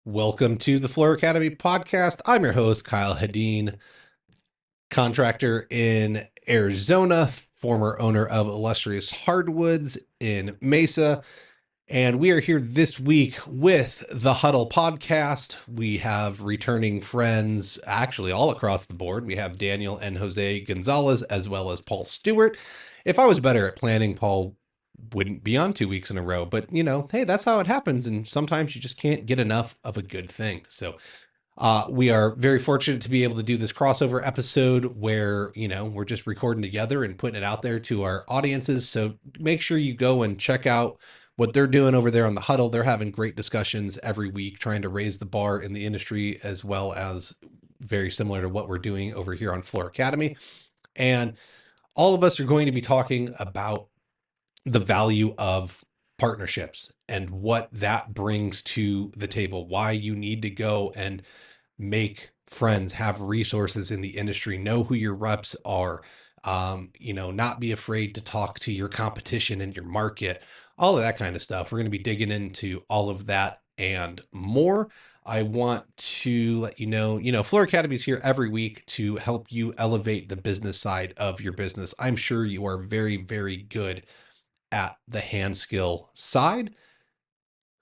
Welcome to the Floor Academy podcast. I'm your host, Kyle Hedin, contractor in Arizona, former owner of Illustrious Hardwoods in Mesa. And we are here this week with the Huddle podcast. We have returning friends actually all across the board. We have Daniel and Jose Gonzalez, as well as Paul Stuart. If I was better at planning, Paul wouldn't be on 2 weeks in a row, but hey, that's how it happens. And sometimes you just can't get enough of a good thing. So we are very fortunate to be able to do this crossover episode where, we're just recording together and putting it out there to our audiences. So make sure you go and check out what they're doing over there on the Huddle. They're having great discussions every week, trying to raise the bar in the industry, as well as very similar to what we're doing over here on Floor Academy. And all of us are going to be talking about the value of partnerships and what that brings to the table, why you need to go and make friends, have resources in the industry, know who your reps are, not be afraid to talk to your competition in your market, all of that kind of stuff. We're going to be digging into all of that and more. I want to let you know, Floor Academy is here every week to help you elevate the business side of your business. I'm sure you are very, very good at the hand skill side,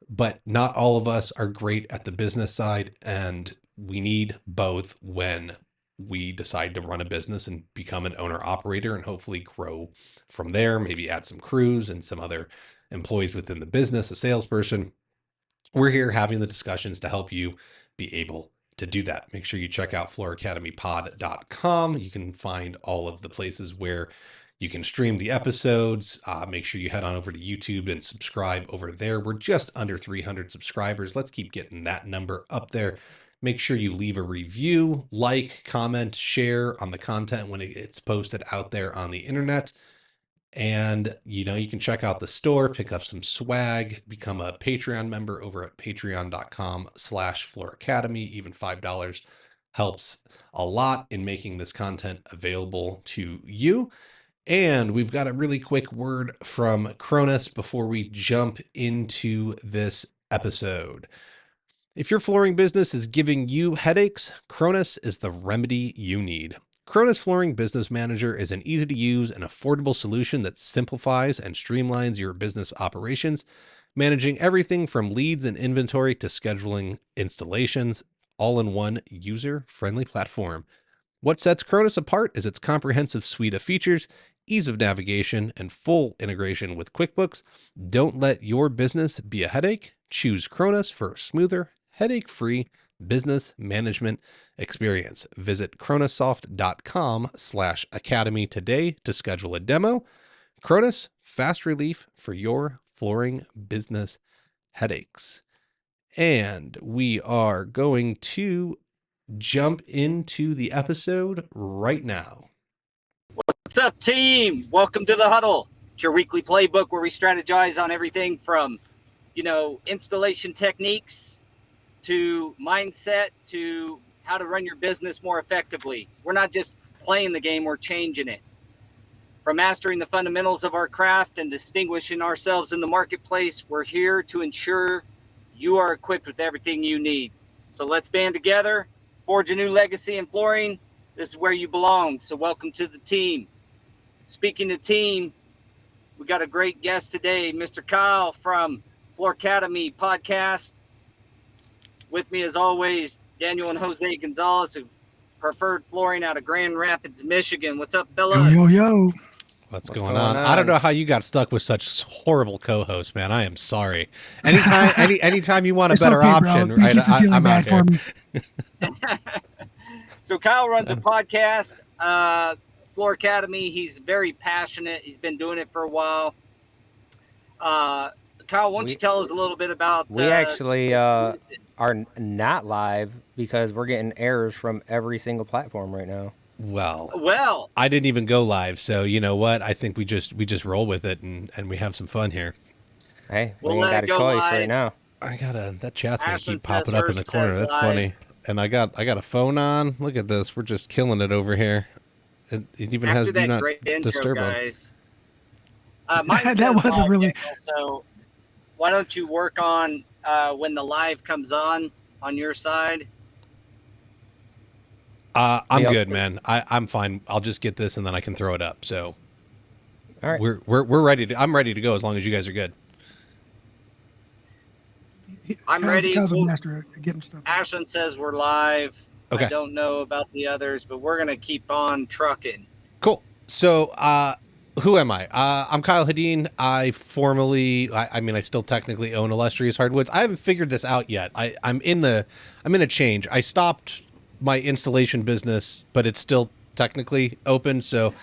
but not all of us are great at the business side, and we need both when we decide to run a business and become an owner operator and hopefully grow from there, maybe add some crews and some other employees within the business, a salesperson. We're here having the discussions to help you be able to do that. Make sure you check out flooracademypod.com. You can find all of the places where you can stream the episodes. Make sure you head on over to YouTube and subscribe over there. We're just under 300 subscribers. Let's keep getting that number up there. Make sure you leave a review, like, comment, share on the content when it gets posted out there on the internet. And, you can check out the store, pick up some swag, become a Patreon member over at patreon.com/Floor Academy. Even $5 helps a lot in making this content available to you. And we've got a really quick word from Cronus before we jump into this episode. If your flooring business is giving you headaches, Cronus is the remedy you need. Cronus Flooring Business Manager is an easy-to-use and affordable solution that simplifies and streamlines your business operations, managing everything from leads and inventory to scheduling installations, all in one user-friendly platform. What sets Cronus apart is its comprehensive suite of features, ease of navigation, and full integration with QuickBooks. Don't let your business be a headache. Choose Cronus for a smoother, headache-free business management experience. Visit cronusoft.com/academy today to schedule a demo. Cronus, fast relief for your flooring business headaches. And we are going to jump into the episode right now. What's up, team? Welcome to the Huddle. It's your weekly playbook where we strategize on everything from, installation techniques to mindset to how to run your business more effectively. We're not just playing the game, we're changing it. From mastering the fundamentals of our craft and distinguishing ourselves in the marketplace, we're here to ensure you are equipped with everything you need. So let's band together, forge a new legacy in flooring. This is where you belong. So welcome to the team. Speaking of team, we got a great guest today, Mr. Kyle from Floor Academy podcast. With me, as always, Daniel and Jose Gonzalez, who preferred flooring out of Grand Rapids, Michigan. What's up, fellas? Yo. What's going on? I don't know how you got stuck with such horrible co-hosts, man. I am sorry. Anytime you want a better option, right? I'm out here. So Kyle runs a podcast, Floor Academy. He's very passionate. He's been doing it for a while. Kyle, why don't you tell us a little bit about... We actually are not live because we're getting errors from every single platform right now. Well, I didn't even go live, so you know what? I think we just roll with it and we have some fun here. Hey, we ain't got a choice right now. That chat's gonna keep popping up in the corner. That's funny. And I got a phone on. Look at this. We're just killing it over here. It even has do not disturb on. That wasn't really. So why don't you work on when the live comes on? on your side? I'm good, man. I'm fine. I'll just get this and then I can throw it up. So All right. we're ready to. I'm ready to go as long as you guys are good. I'm ready. Kyle's a master at getting stuff. Ashland says we're live. Okay. I don't know about the others, but we're gonna keep on trucking. Cool. So, who am I? I'm Kyle Hedin. I still technically own Illustrious Hardwoods. I haven't figured this out yet. I'm in a change. I stopped my installation business, but it's still technically open. So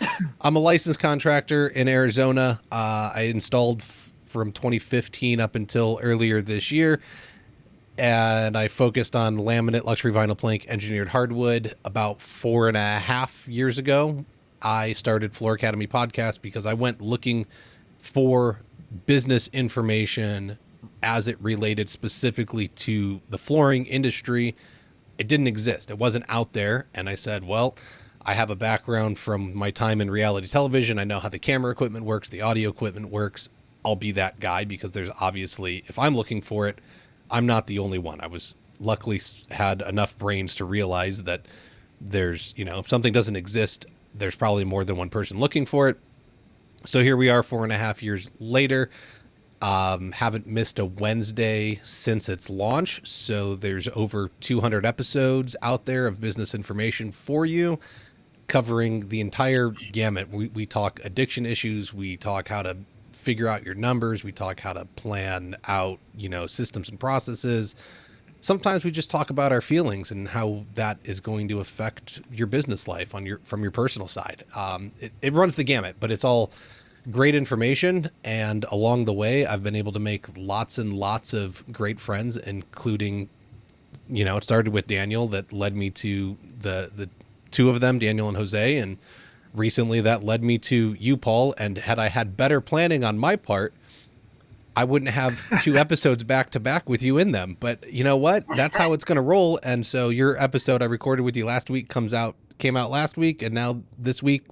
I'm a licensed contractor in Arizona. I installed from 2015 up until earlier this year. And I focused on laminate, luxury vinyl plank, engineered hardwood. About 4.5 years ago, I started Floor Academy podcast because I went looking for business information as it related specifically to the flooring industry. It didn't exist. It wasn't out there. And I said, well, I have a background from my time in reality television. I know how the camera equipment works, the audio equipment works. I'll be that guy because there's obviously, if I'm looking for it, I'm not the only one. I was luckily had enough brains to realize that there's, if something doesn't exist, there's probably more than one person looking for it. So here we are 4.5 years later. Haven't missed a Wednesday since its launch. So there's over 200 episodes out there of business information for you, covering the entire gamut. We talk addiction issues. We talk how to figure out your numbers. We talk how to plan out, systems and processes. Sometimes we just talk about our feelings and how that is going to affect your business life from your personal side. It runs the gamut, but it's all great information. And along the way, I've been able to make lots and lots of great friends, including, it started with Daniel that led me to the two of them, Daniel and Jose. And recently that led me to you, Paul. And had I had better planning on my part, I wouldn't have 2 episodes back to back with you in them. But you know what? That's how it's going to roll. And so your episode I recorded with you last week came out last week. And now this week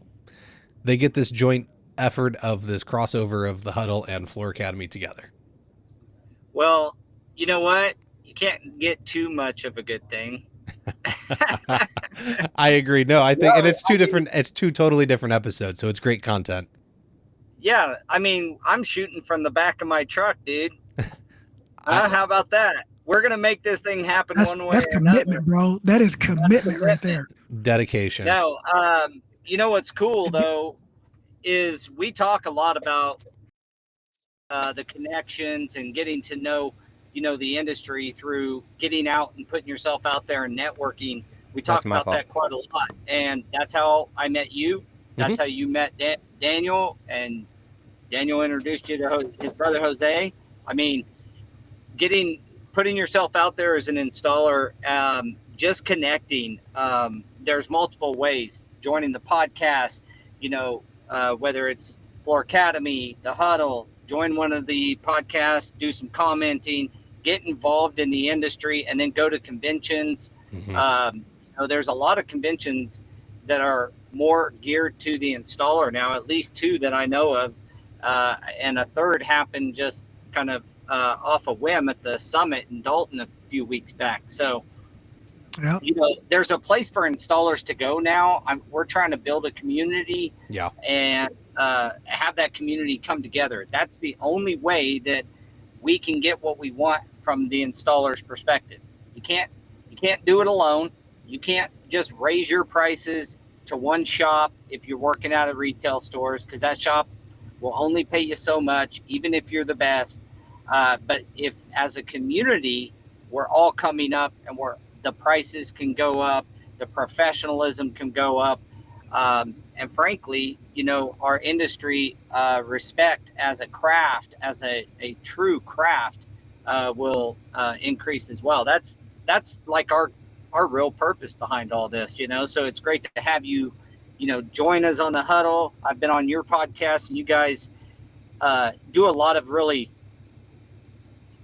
they get this joint effort of this crossover of the Huddle and Floor Academy together. Well, you know what? You can't get too much of a good thing. I agree. No, I think, and it's it's 2 totally different episodes. So it's great content. Yeah. I mean, I'm shooting from the back of my truck, dude. How about that? We're going to make this thing happen one way. That's commitment, bro. That is commitment right there. Dedication. No, you know what's cool though is we talk a lot about the connections and getting to know, the industry through getting out and putting yourself out there and networking. We talk about that quite a lot, and that's how I met you. That's how you met Daniel, and Daniel introduced you to his brother Jose. I mean, putting yourself out there as an installer, just connecting. There's multiple ways. Joining the podcast, whether it's Floor Academy, the Huddle, join one of the podcasts, do some commenting, get involved in the industry, and then go to conventions. There's a lot of conventions that are more geared to the installer now, at least 2 that I know of. And a third happened just kind of off a whim at the summit in Dalton a few weeks back. So, yeah. There's a place for installers to go now. We're trying to build a community and have that community come together. That's the only way that we can get what we want from the installer's perspective. You can't do it alone. You can't just raise your prices to one shop if you're working out of retail stores, because that shop will only pay you so much, even if you're the best. But if as a community, we're all coming up and the prices can go up, the professionalism can go up. And frankly, our industry respect as a craft, as a true craft, will increase as well. That's like our real purpose behind all this, so it's great to have you, join us on the Huddle. I've been on your podcast, and you guys do a lot of really,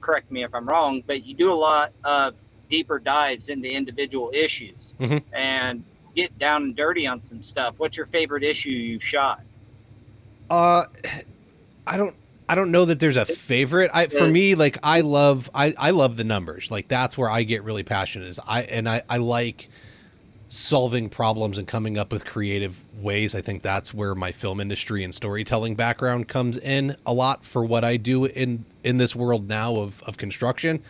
correct me if I'm wrong, but you do a lot of deeper dives into individual issues and get down and dirty on some stuff. What's your favorite issue you've shot? I I don't know that there's a favorite. For me, like I love the numbers. Like that's where I get really passionate. I like solving problems and coming up with creative ways. I think that's where my film industry and storytelling background comes in a lot for what I do in this world now of construction.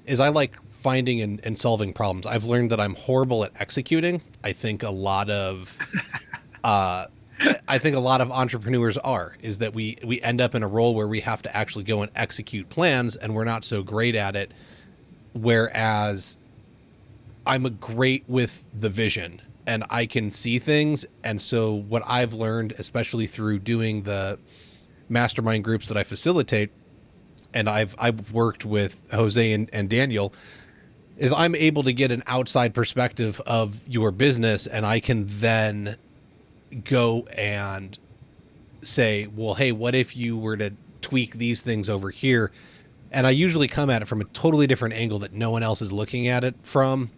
Is I like finding and solving problems. I've learned that I'm horrible at executing. I think a lot of entrepreneurs is that we end up in a role where we have to actually go and execute plans, and we're not so great at it. Whereas I'm great with the vision and I can see things. And so what I've learned, especially through doing the mastermind groups that I facilitate, and I've worked with Jose and Daniel, is I'm able to get an outside perspective of your business, and I can then go and say, well, hey, what if you were to tweak these things over here? And I usually come at it from a totally different angle that no one else is looking at it from.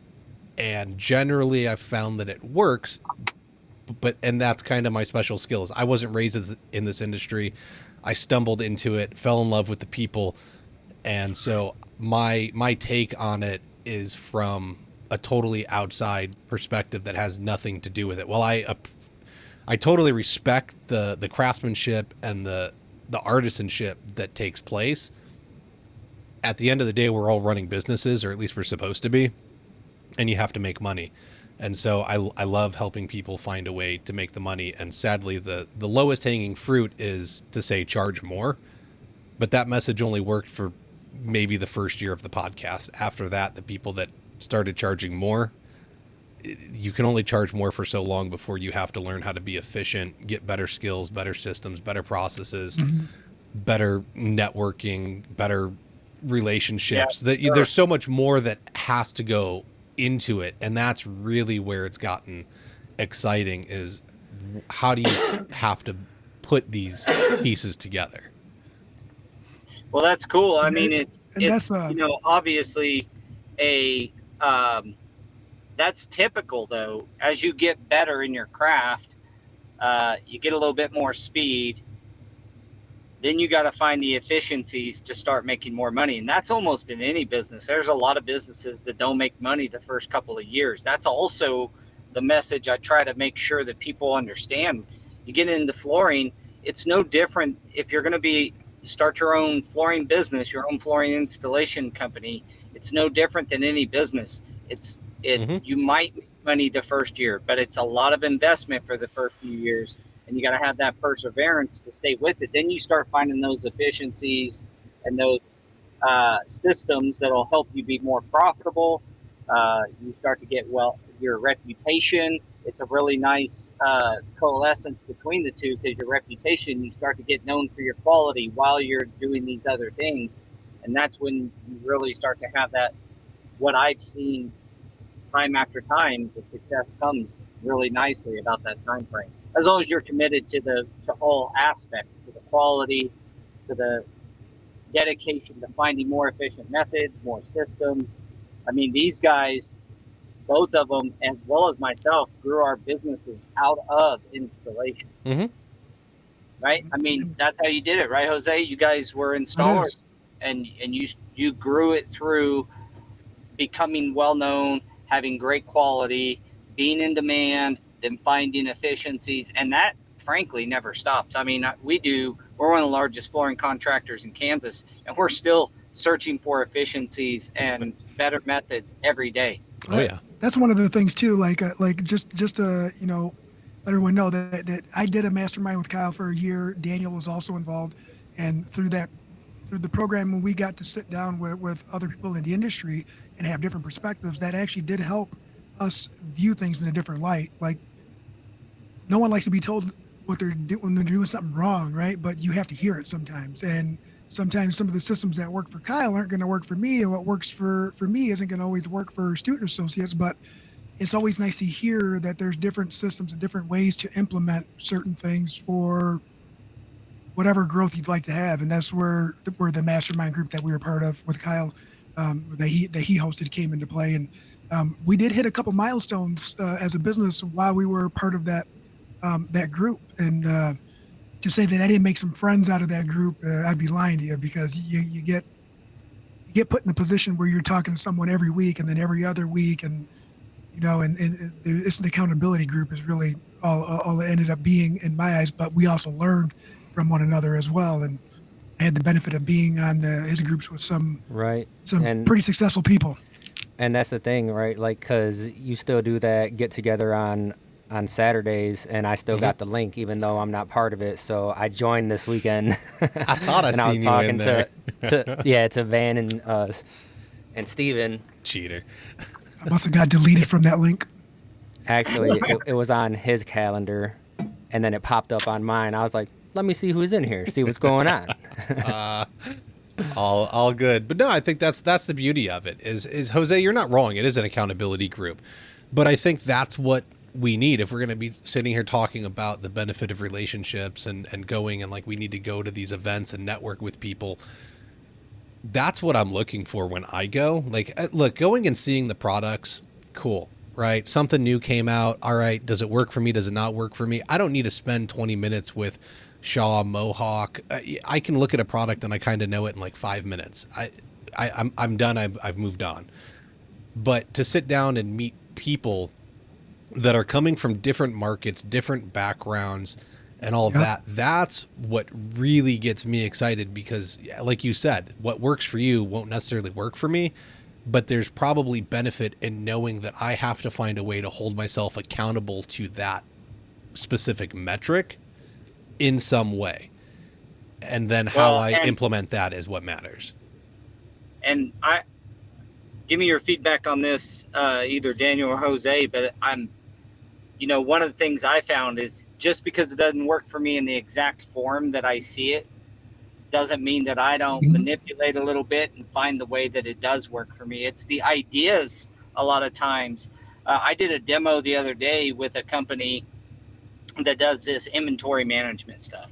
And generally I've found that it works, and that's kind of my special skills. I wasn't raised in this industry. I stumbled into it, fell in love with the people. And so my take on it is from a totally outside perspective that has nothing to do with it. Well, I totally respect the craftsmanship and the artisanship that takes place. At the end of the day, we're all running businesses, or at least we're supposed to be. And you have to make money. And so I love helping people find a way to make the money. And sadly, the lowest hanging fruit is to say charge more. But that message only worked for maybe the first year of the podcast. After that, the people that started charging more, you can only charge more for so long before you have to learn how to be efficient, get better skills, better systems, better processes, better networking, better relationships. There's so much more that has to go into it, and that's really where it's gotten exciting, is how do you have to put these pieces together. Well, that's cool. I mean, it's obviously a that's typical, though. As you get better in your craft, you get a little bit more speed. Then you got to find the efficiencies to start making more money. And that's almost in any business. There's a lot of businesses that don't make money the first couple of years. That's also the message I try to make sure that people understand. You get into flooring, it's no different if you're going to start your own flooring business, your own flooring installation company. It's no different than any business. You might make money the first year, but it's a lot of investment for the first few years. And you got to have that perseverance to stay with it. Then you start finding those efficiencies and those systems that'll help you be more profitable. You start to get, your reputation. It's a really nice coalescence between the two, because your reputation, you start to get known for your quality while you're doing these other things. And that's when you really start to have that, what I've seen time after time, the success comes really nicely about that time frame. As long as you're committed to all aspects, to the quality, to the dedication to finding more efficient methods, more systems. I mean, these guys, both of them, as well as myself, grew our businesses out of installation. Right? I mean, that's how you did it, right, Jose? You guys were installers, and you grew it through becoming well-known, having great quality, being in demand, then finding efficiencies, and that frankly never stops. I mean, we're one of the largest flooring contractors in Kansas, and we're still searching for efficiencies and better methods every day. Oh yeah, that's one of the things too. Like just to let everyone know that I did a mastermind with Kyle for a year. Daniel was also involved, and through the program, when we got to sit down with other people in the industry and have different perspectives, that actually did help us view things in a different light. Like, no one likes to be told what they're doing when they're doing something wrong, right? But you have to hear it sometimes. And sometimes some of the systems that work for Kyle aren't going to work for me, and what works for me isn't going to always work for Stuart Associates. But it's always nice to hear that there's different systems and different ways to implement certain things for whatever growth you'd like to have. And that's where the mastermind group that we were part of with Kyle, that he hosted, came into play. And we did hit a couple milestones as a business while we were part of that group. And to say that I didn't make some friends out of that group, I'd be lying to you, because you get put in a position where you're talking to someone every week and then every other week, and and it's an accountability group is really all it ended up being in my eyes. But we also learned from one another as well, and I had the benefit of being on his groups with some pretty successful people. And that's the thing, right? Like, because you still do that get together on Saturdays, and I still got the link, even though I'm not part of it. So I joined this weekend. I thought I and I was seen talking you in there. to Van and Steven. Cheater. I must have got deleted from that link. Actually, it was on his calendar, and then it popped up on mine. I was like, let me see who's in here, see what's going on. All good. But no, I think that's the beauty of it is Jose, you're not wrong. It is an accountability group. But I think that's what we need if we're going to be sitting here talking about the benefit of relationships and going and like we need to go to these events and network with people. That's what I'm looking for when I go. Like, look, going and seeing the products, cool, right? Something new came out. All right, does it work for me? Does it not work for me? I don't need to spend 20 minutes with Shaw, Mohawk. I can look at a product and I kind of know it in like 5 minutes. I'm done. I've moved on. But to sit down and meet people that are coming from different markets, different backgrounds, and all of that, that's what really gets me excited, because like you said, what works for you won't necessarily work for me, but there's probably benefit in knowing that I have to find a way to hold myself accountable to that specific metric in some way. And then how I implement that is what matters. And give me your feedback on this, either Daniel or Jose, but one of the things I found is just because it doesn't work for me in the exact form that I see it, doesn't mean that I don't manipulate a little bit and find the way that it does work for me. It's the ideas a lot of times. I did a demo the other day with a company that does this inventory management stuff.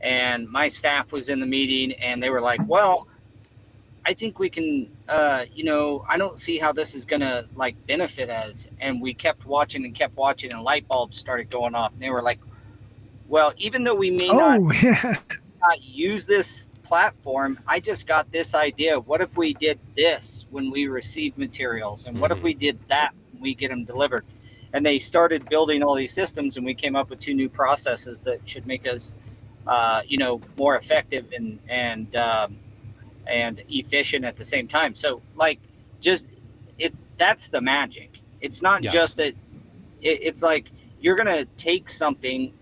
And my staff was in the meeting and they were like, well, I think we can, I don't see how this is going to like benefit us. And we kept watching and light bulbs started going off. And they were like, well, even though we may not use this platform, I just got this idea. What if we did this when we receive materials? And what if we did that when we get them delivered? And they started building all these systems, and we came up with 2 new processes that should make us, more effective and efficient at the same time. So like, that's the magic. It's not just that it's like, you're going to take something,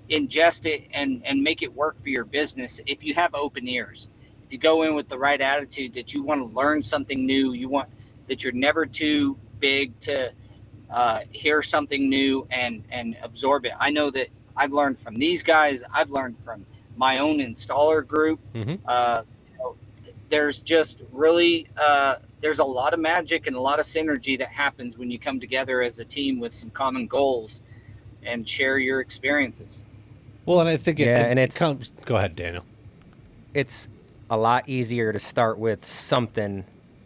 ingest it and make it work for your business. If you have open ears, if you go in with the right attitude that you want to learn something new, that you're never too big to hear something new and absorb it. I know that I've learned from these guys. I've learned from my own installer group. There's just really, there's a lot of magic and a lot of synergy that happens when you come together as a team with some common goals and share your experiences. Well, and I think it comes, go ahead, Daniel. It's a lot easier to start with something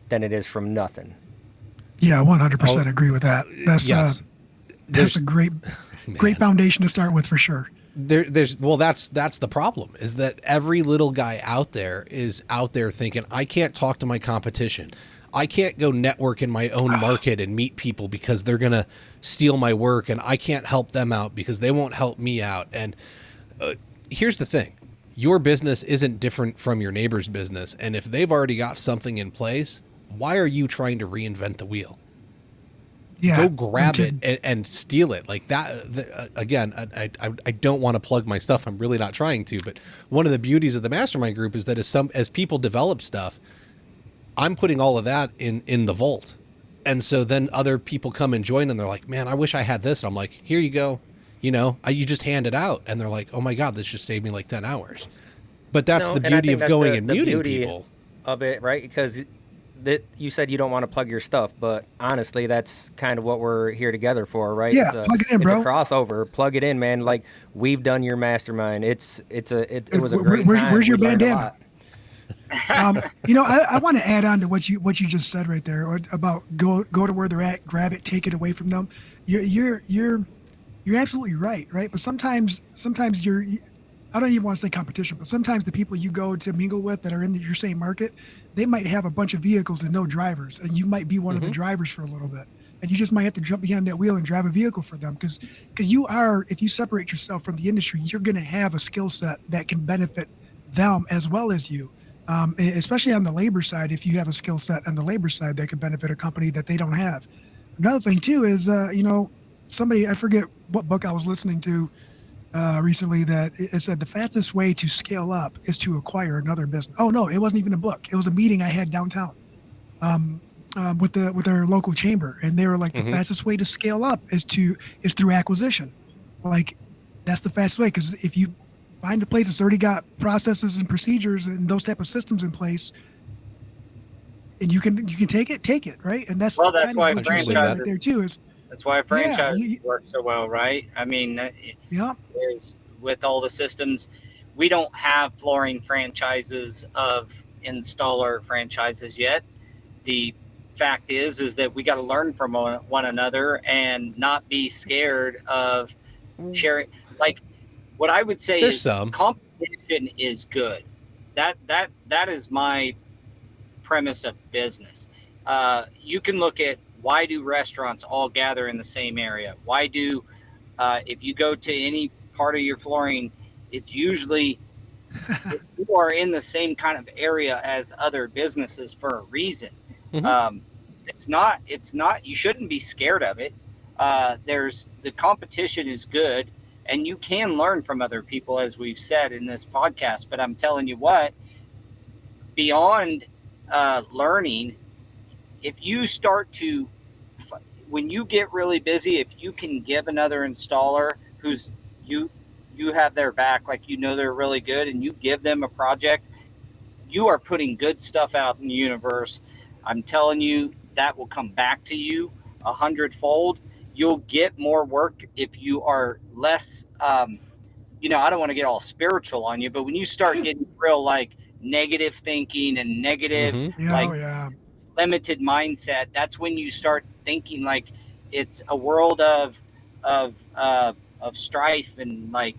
than it is from nothing. Yeah, 100% agree with that. That's a great foundation to start with for sure. That's the problem, is that every little guy out there is out there thinking, I can't talk to my competition. I can't go network in my own market and meet people because they're going to steal my work, and I can't help them out because they won't help me out. And here's the thing. Your business isn't different from your neighbor's business. And if they've already got something in place, why are you trying to reinvent the wheel? Yeah, go grab it and steal it like that. Again, I don't want to plug my stuff. I'm really not trying to, but one of the beauties of the mastermind group is that as people develop stuff, I'm putting all of that in the vault. And so then other people come and join and they're like, man, I wish I had this. And I'm like, here you go. You just hand it out. And they're like, oh my God, this just saved me like 10 hours. But that's the beauty of going and muting people of it, right? Because you said you don't want to plug your stuff, but honestly, that's kind of what we're here together for, right? Yeah, plug it in, bro. It's a crossover. Plug it in, man. Like, we've done your mastermind. It was a great time. Where's your bandana? I want to add on to what you just said right there about go to where they're at, grab it, take it away from them. You're absolutely right? But sometimes I don't even want to say competition, but sometimes the people you go to mingle with that are in your same market, they might have a bunch of vehicles and no drivers, and you might be one of the drivers for a little bit, and you just might have to jump behind that wheel and drive a vehicle for them because you are, if you separate yourself from the industry, you're going to have a skill set that can benefit them as well as you. Especially on the labor side, if you have a skill set on the labor side that could benefit a company that they don't have. Another thing too is, somebody, I forget what book I was listening to recently, that it said the fastest way to scale up is to acquire another business. Oh no, it wasn't even a book. It was a meeting I had downtown with their local chamber, and they were like, the fastest way to scale up is through acquisition. Like, that's the fastest way, because if you find a place that's already got processes and procedures and those type of systems in place, and you can take it, right? And that's why what you're saying right there too. That's why franchise works so well, right? I mean, is with all the systems, we don't have flooring franchises of installer franchises yet. The fact is that we got to learn from one another and not be scared of sharing. Like, what I would say is competition is good. That is my premise of business. You can look at, why do restaurants all gather in the same area? Why do, if you go to any part of your flooring, it's usually you are in the same kind of area as other businesses for a reason. It's not, you shouldn't be scared of it. The competition is good, and you can learn from other people, as we've said in this podcast. But I'm telling you what, beyond learning, if you start to, when you get really busy, if you can give another installer who's you have their back, like, they're really good, and you give them a project, you are putting good stuff out in the universe. I'm telling you, that will come back to you 100-fold. You'll get more work if you are less, I don't want to get all spiritual on you, but when you start getting real, like, negative thinking and negative, limited mindset, that's when you start thinking like it's a world of strife and, like,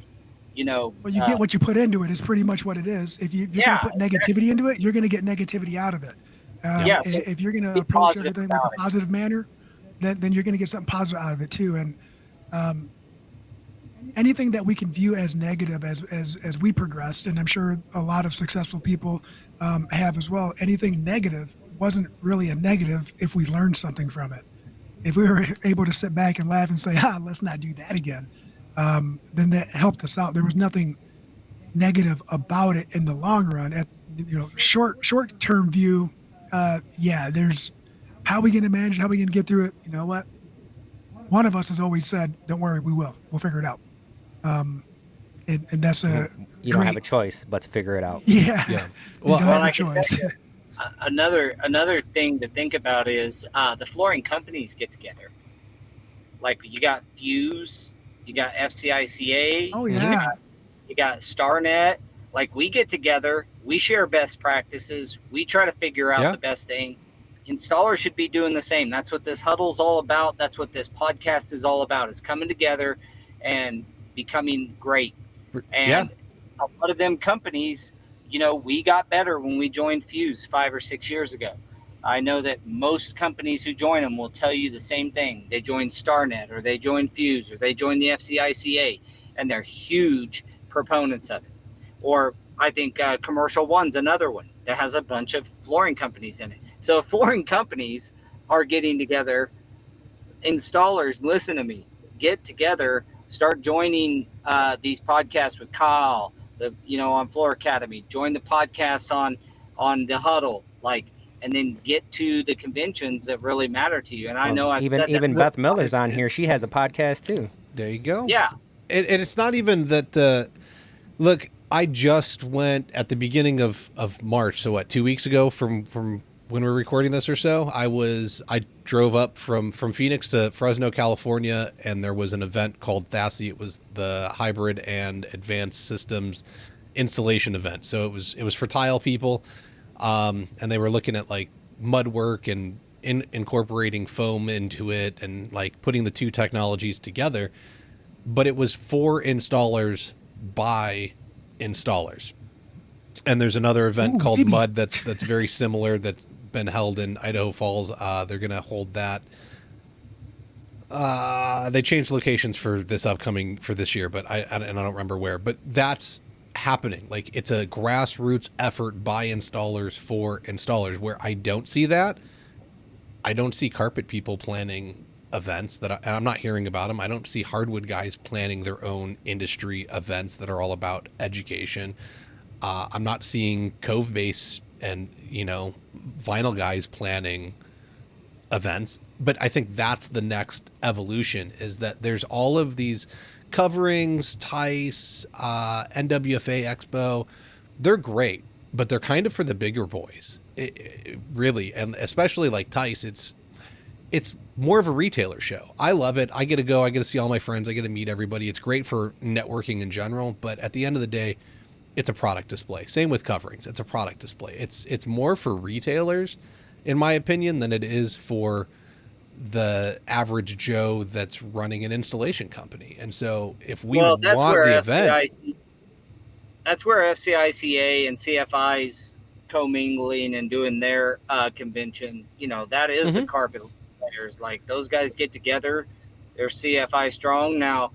well, you get what you put into it is pretty much what it is. If you're going to put negativity into it, you're going to get negativity out of it. If you're going to approach everything with a positive manner, then you're going to get something positive out of it too. And anything that we can view as negative as we progress, and I'm sure a lot of successful people have as well, anything negative wasn't really a negative if we learned something from it. If we were able to sit back and laugh and say, let's not do that again, then that helped us out. There was nothing negative about it in the long run. At short-term view, there's how we going to manage, how we going to get through it. You know what? One of us has always said, don't worry, we'll figure it out. And that's you don't have a choice but to figure it out. Yeah. Well, you don't have a choice. Another thing to think about is the flooring companies get together. Like, you got Fuse, you got FCICA. Oh yeah. You got StarNet. Like, we get together, we share best practices, we try to figure out the best thing. Installers should be doing the same. That's what this huddle's all about. That's what this podcast is all about, is coming together and becoming great. And a lot of them companies, we got better when we joined Fuse 5 or 6 years ago. I know that most companies who join them will tell you the same thing. They joined StarNet, or they joined Fuse, or they joined the FCICA, and they're huge proponents of it. Or I think Commercial One's another one that has a bunch of flooring companies in it. So flooring companies are getting together. Installers, listen to me, get together, start joining these podcasts with Kyle, on Floor Academy, join the podcasts on the Huddle, and then get to the conventions that really matter to you. And I know even Beth Miller's on here. She has a podcast too. There you go. Yeah. And it's not even that, look, I just went at the beginning of March. So 2 weeks ago from when we're recording this or so, I drove up from Phoenix to Fresno, California, and there was an event called THASI. It was the Hybrid and Advanced Systems Installation event. So it was for tile people, and they were looking at like mud work and incorporating foam into it and like putting the two technologies together. But it was for installers by installers. And there's another event called Mud that's very similar that's been held in Idaho Falls. They're going to hold that. They changed locations for this year, but I don't remember where. But that's happening. Like, it's a grassroots effort by installers for installers. Where I don't see that, I don't see carpet people planning events and I'm not hearing about them. I don't see hardwood guys planning their own industry events that are all about education. I'm not seeing Cove Base and, vinyl guys planning events, but I think that's the next evolution, is that there's all of these coverings, TICE, NWFA Expo. They're great, but they're kind of for the bigger boys, really. And especially like TICE, it's more of a retailer show. I love it. I get to go, I get to see all my friends, I get to meet everybody. It's great for networking in general, but at the end of the day, it's a product display. Same with coverings. It's a product display. It's more for retailers, in my opinion, than it is for the average Joe that's running an installation company. And so if we want the event, that's where FCICA and CFI's commingling and doing their convention, that is the carpet players. Like, those guys get together. They're CFI strong. Now,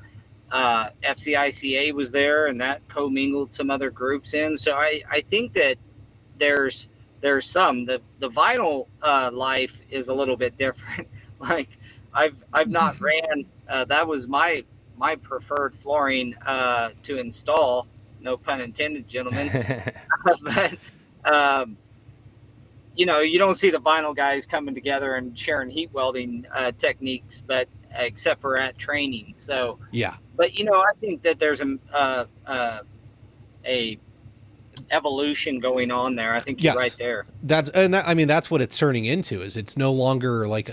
FCICA was there, and that commingled some other groups in. So I think that there's some, the vinyl life is a little bit different. Like, I've not ran, that was my preferred flooring to install, no pun intended, gentlemen. But you don't see the vinyl guys coming together and sharing heat welding techniques, but except for at training. So yeah. But I think that there's a evolution going on there. I think you're right there. That's what it's turning into. Is it's no longer like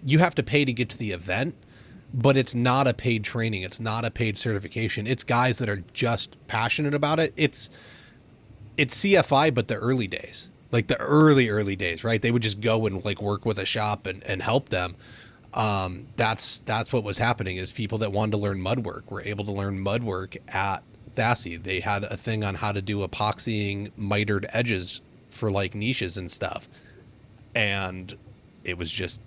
you have to pay to get to the event, but it's not a paid training. It's not a paid certification. It's guys that are just passionate about it. It's CFI, but the early days, like the early days, right? They would just go and like work with a shop and help them. That's what was happening, is people that wanted to learn mud work were able to learn mud work at THASI. They had a thing on how to do epoxying mitered edges for like niches and stuff. And it was just,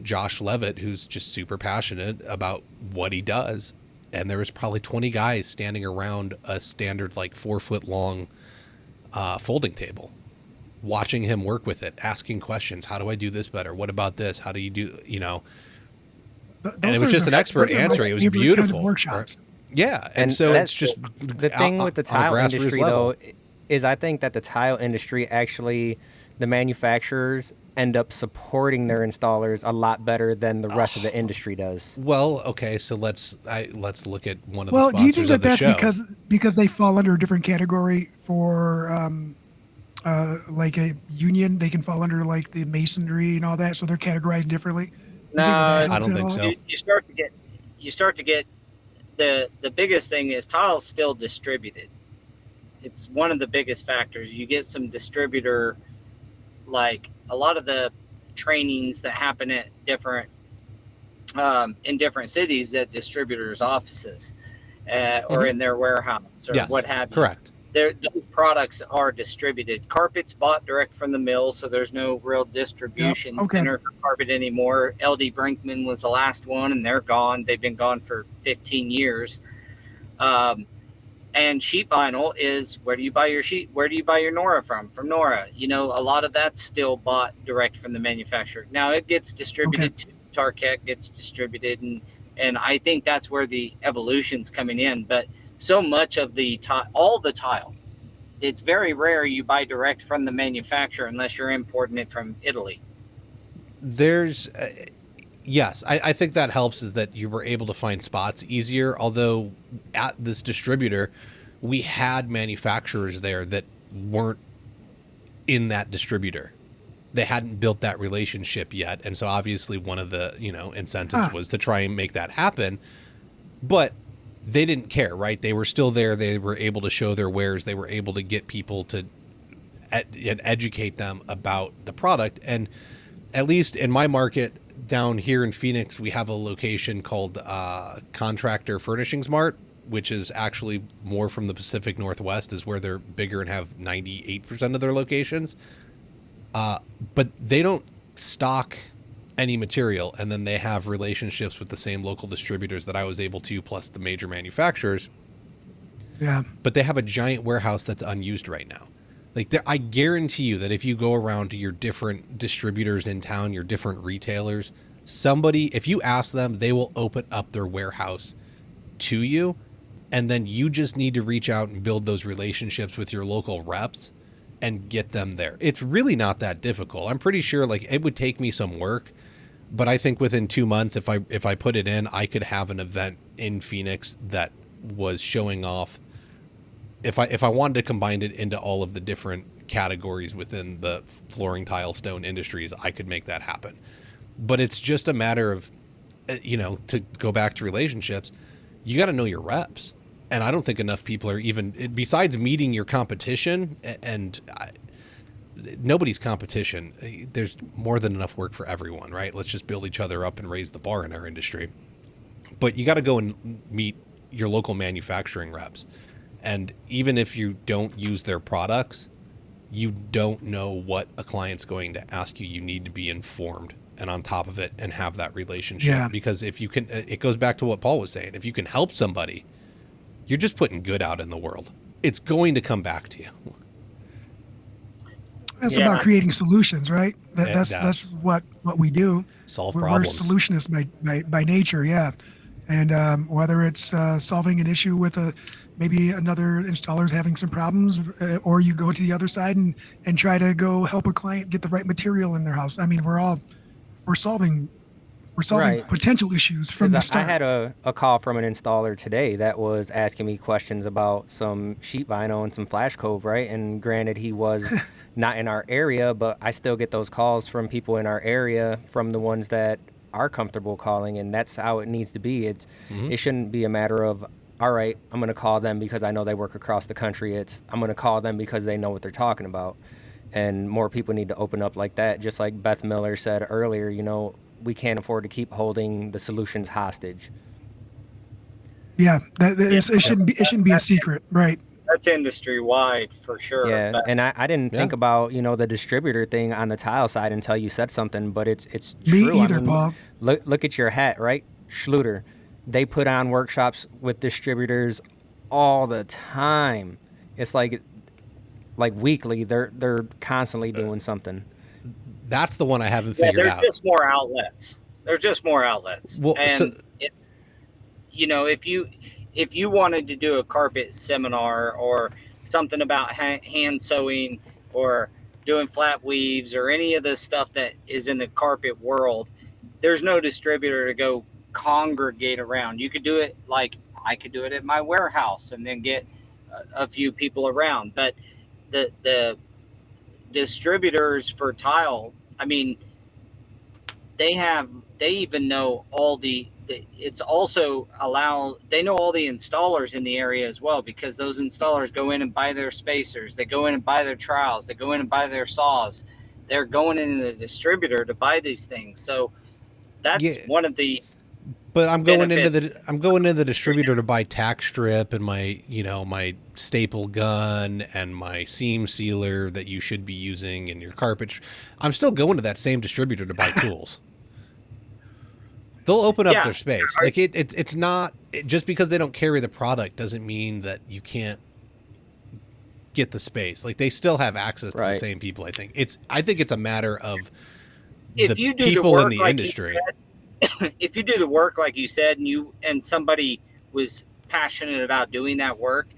Josh Levitt, who's just super passionate about what he does. And there was probably 20 guys standing around a standard, like 4 foot long, folding table, watching him work with it, asking questions. How do I do this better? What about this? How do you do, and it was just an expert answering. It was beautiful. Kind of workshops. Right? Yeah. And so it's just the thing with the tile industry though, is I think that the tile industry, actually, the manufacturers end up supporting their installers a lot better than the rest of the industry does. Well, okay, so let's look at one of the sponsors of the show. Well, do you think that that's because they fall under a different category for like a union? They can fall under like the masonry and all that, so they're categorized differently? No, I don't think so. You start to get the biggest thing is tile's still distributed. It's one of the biggest factors. You get some distributor, like a lot of the trainings that happen at different in different cities at distributors' offices or in their warehouse or what have you. Correct. Those products are distributed. Carpet's bought direct from the mill, so there's no real distribution center for carpet anymore. LD Brinkman was the last one, and they're gone. They've been gone for 15 years. And sheet vinyl is, where do you buy your sheet? Where do you buy your Nora from? From Nora. A lot of that's still bought direct from the manufacturer. Now it gets distributed to Tarkett, gets distributed, and I think that's where the evolution's coming in. But so much of all the tile, it's very rare you buy direct from the manufacturer unless you're importing it from Italy. There's yes, I think that helps, is that you were able to find spots easier. Although at this distributor, we had manufacturers there that weren't in that distributor. They hadn't built that relationship yet. And so obviously one of the, incentives was to try and make that happen. But they didn't care, right? They were still there. They were able to show their wares. They were able to get people to and educate them about the product. And at least in my market down here in Phoenix, we have a location called Contractor Furnishings Mart. which is actually more from the Pacific Northwest, is where they're bigger and have 98% of their locations. But they don't stock any material, and then they have relationships with the same local distributors that I was able to, plus the major manufacturers. Yeah. But they have a giant warehouse that's unused right now. Like, I guarantee you that if you go around to your different distributors in town, your different retailers, somebody, if you ask them, they will open up their warehouse to you. And then you just need to reach out and build those relationships with your local reps and get them there. It's really not that difficult. I'm pretty sure, like, it would take me some work, but I think within 2 months, if I put it in, I could have an event in Phoenix that was showing off. If I wanted to combine it into all of the different categories within the flooring, tile, stone industries, I could make that happen. But it's just a matter of, to go back to relationships, you got to know your reps. And I don't think enough people are even, besides meeting your competition, and nobody's competition. There's more than enough work for everyone, right? Let's just build each other up and raise the bar in our industry. But you got to go and meet your local manufacturing reps. And even if you don't use their products, you don't know what a client's going to ask you. You need to be informed and on top of it and have that relationship. Yeah. Because if you can, it goes back to what Paul was saying. If you can help somebody, you're just putting good out in the world. It's going to come back to you. That's about creating solutions, right? That's what we do. Solve We're problems. solutionists by nature, yeah. And whether it's solving an issue with maybe another installer's having some problems, or you go to the other side and try to go help a client get the right material in their house. I mean, we're solving Right. potential issues from the start. I had a call from an installer today that was asking me questions about some sheet vinyl and some flash cove, right? And granted, he was not in our area, but I still get those calls from people in our area, from the ones that are comfortable calling, and that's how it needs to be. It shouldn't be a matter of, all right, I'm going to call them because I know they work across the country. I'm going to call them because they know what they're talking about. And more people need to open up like that. Just like Beth Miller said earlier, we can't afford to keep holding the solutions hostage. Yeah, it shouldn't be a secret, right? That's industry wide for sure. Yeah, and I didn't think about the distributor thing on the tile side until you said something, but it's true. Me either, Paul. Look at your hat, right? Schluter. They put on workshops with distributors all the time. It's like weekly. They're constantly doing something. That's the one I haven't figured out. There's just more outlets. There's just more outlets. Well, and it's, if you wanted to do a carpet seminar or something about hand sewing or doing flat weaves or any of the stuff that is in the carpet world, there's no distributor to go congregate around. You could do it like I could do it at my warehouse and then get a few people around. But the distributors for tile, I mean, they even know all it's also they know all the installers in the area as well, because those installers go in and buy their spacers, they go in and buy their trowels, they go in and buy their saws. They're going into the distributor to buy these things. So that's one of the But I'm going into the distributor to buy tack strip and my staple gun and my seam sealer that you should be using in your carpet. I'm still going to that same distributor to buy tools. They'll open up their space. Like it's not just because they don't carry the product doesn't mean that you can't get the space. Like they still have access to the same people. I think it's a matter of the people in the industry. If you do the work like you said, and somebody was passionate about doing that work,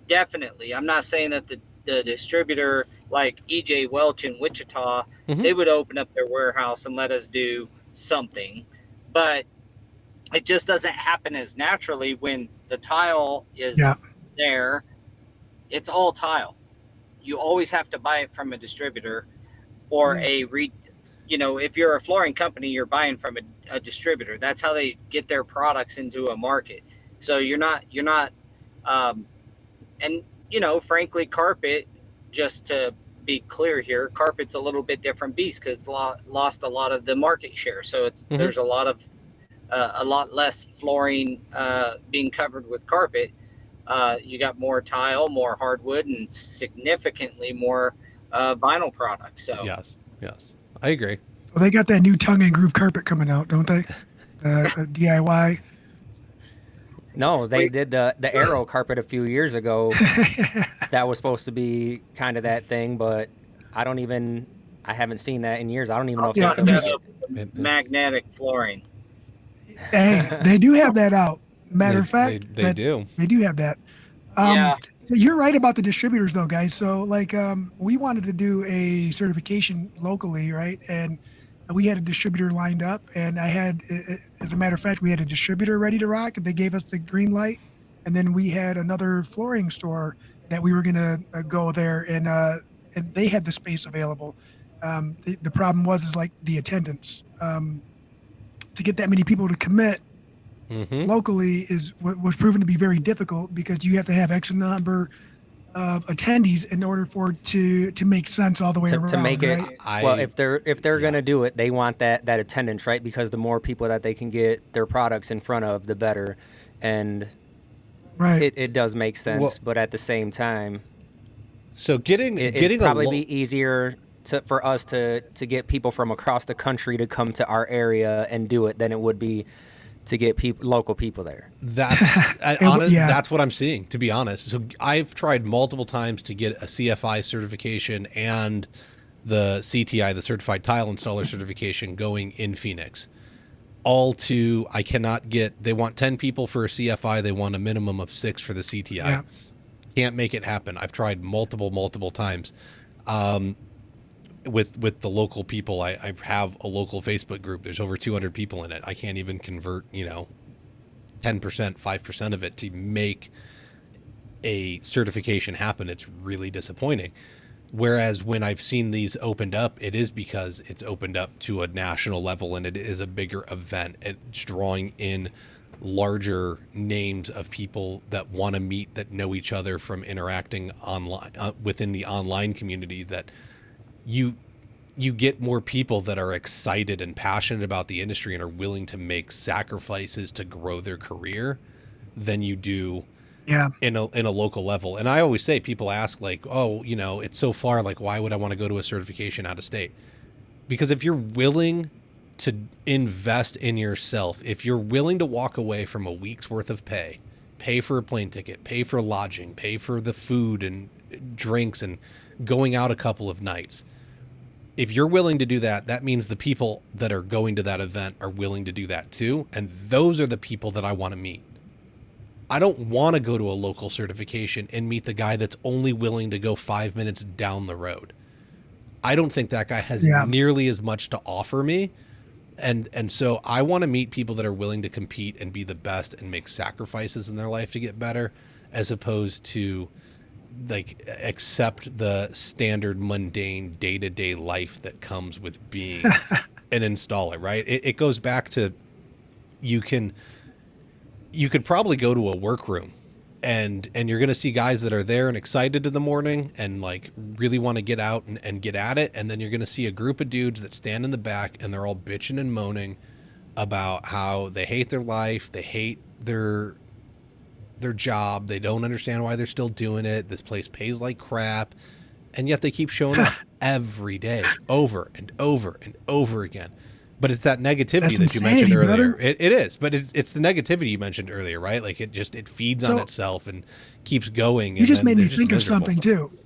definitely. I'm not saying that the distributor like EJ Welch in Wichita, they would open up their warehouse and let us do something, but it just doesn't happen as naturally when the tile is there. It's all tile. You always have to buy it from a distributor or if you're a flooring company, you're buying from a distributor. That's how they get their products into a market. So you're not, frankly, carpet, just to be clear here, carpet's a little bit different beast because it's lost a lot of the market share. So there's a lot of a lot less flooring being covered with carpet. You got more tile, more hardwood, and significantly more vinyl products. So yes, I agree. Well, they got that new tongue and groove carpet coming out, don't they? DIY. No, they did the Arrow carpet a few years ago. That was supposed to be kind of that thing, but I haven't seen that in years. I don't even know if Yeah, they still just- make it. magnetic flooring. Hey, they do have that out. Matter of fact, they do. They do have that. Yeah. So you're right about the distributors, though, guys. So, like, we wanted to do a certification locally, right? And we had a distributor lined up, and as a matter of fact, we had a distributor ready to rock, and they gave us the green light. And then we had another flooring store that we were going to go there, and they had the space available. The problem is like the attendance. To get that many people to commit locally was proven to be very difficult because you have to have X number of attendees in order for it to make sense all the way around. To make it right? well, if they're gonna do it, they want that attendance, right? Because the more people that they can get their products in front of, the better. And right, it does make sense, Well, but at the same time, so getting it'd probably be easier for us to get people from across the country to come to our area and do it than it would be to get local people there. That's what I'm seeing, to be honest. So I've tried multiple times to get a CFI certification and the CTI, the Certified Tile Installer certification, going in Phoenix. I cannot get. They want 10 people for a CFI. They want a minimum of 6 for the CTI. Yeah. Can't make it happen. I've tried multiple times. With the local people, I have a local Facebook group. There's over 200 people in it. I can't even convert, 10%, 5% of it to make a certification happen. It's really disappointing. Whereas when I've seen these opened up, it is because it's opened up to a national level and it is a bigger event. It's drawing in larger names of people that want to meet, that know each other from interacting online within the online community, that you get more people that are excited and passionate about the industry and are willing to make sacrifices to grow their career than you do in a local level. And I always say, people ask like, oh, it's so far, like, why would I want to go to a certification out of state? Because if you're willing to invest in yourself, if you're willing to walk away from a week's worth of pay for a plane ticket, pay for lodging, pay for the food and drinks and going out a couple of nights, if you're willing to do that, that means the people that are going to that event are willing to do that too. And those are the people that I want to meet. I don't want to go to a local certification and meet the guy that's only willing to go 5 minutes down the road. I don't think that guy has nearly as much to offer me. And so I want to meet people that are willing to compete and be the best and make sacrifices in their life to get better, as opposed to like accept the standard mundane day-to-day life that comes with being an installer, right? It goes back to, you could probably go to a workroom and you're going to see guys that are there and excited in the morning and like really want to get out and get at it. And then you're going to see a group of dudes that stand in the back and they're all bitching and moaning about how they hate their life. They hate their job. They don't understand why they're still doing it. This place pays like crap. And yet they keep showing up every day, over and over and over again. But it's that negativity that you mentioned earlier. It is, but it's the negativity you mentioned earlier, right? Like it feeds on itself and keeps going. You just made me think of something too.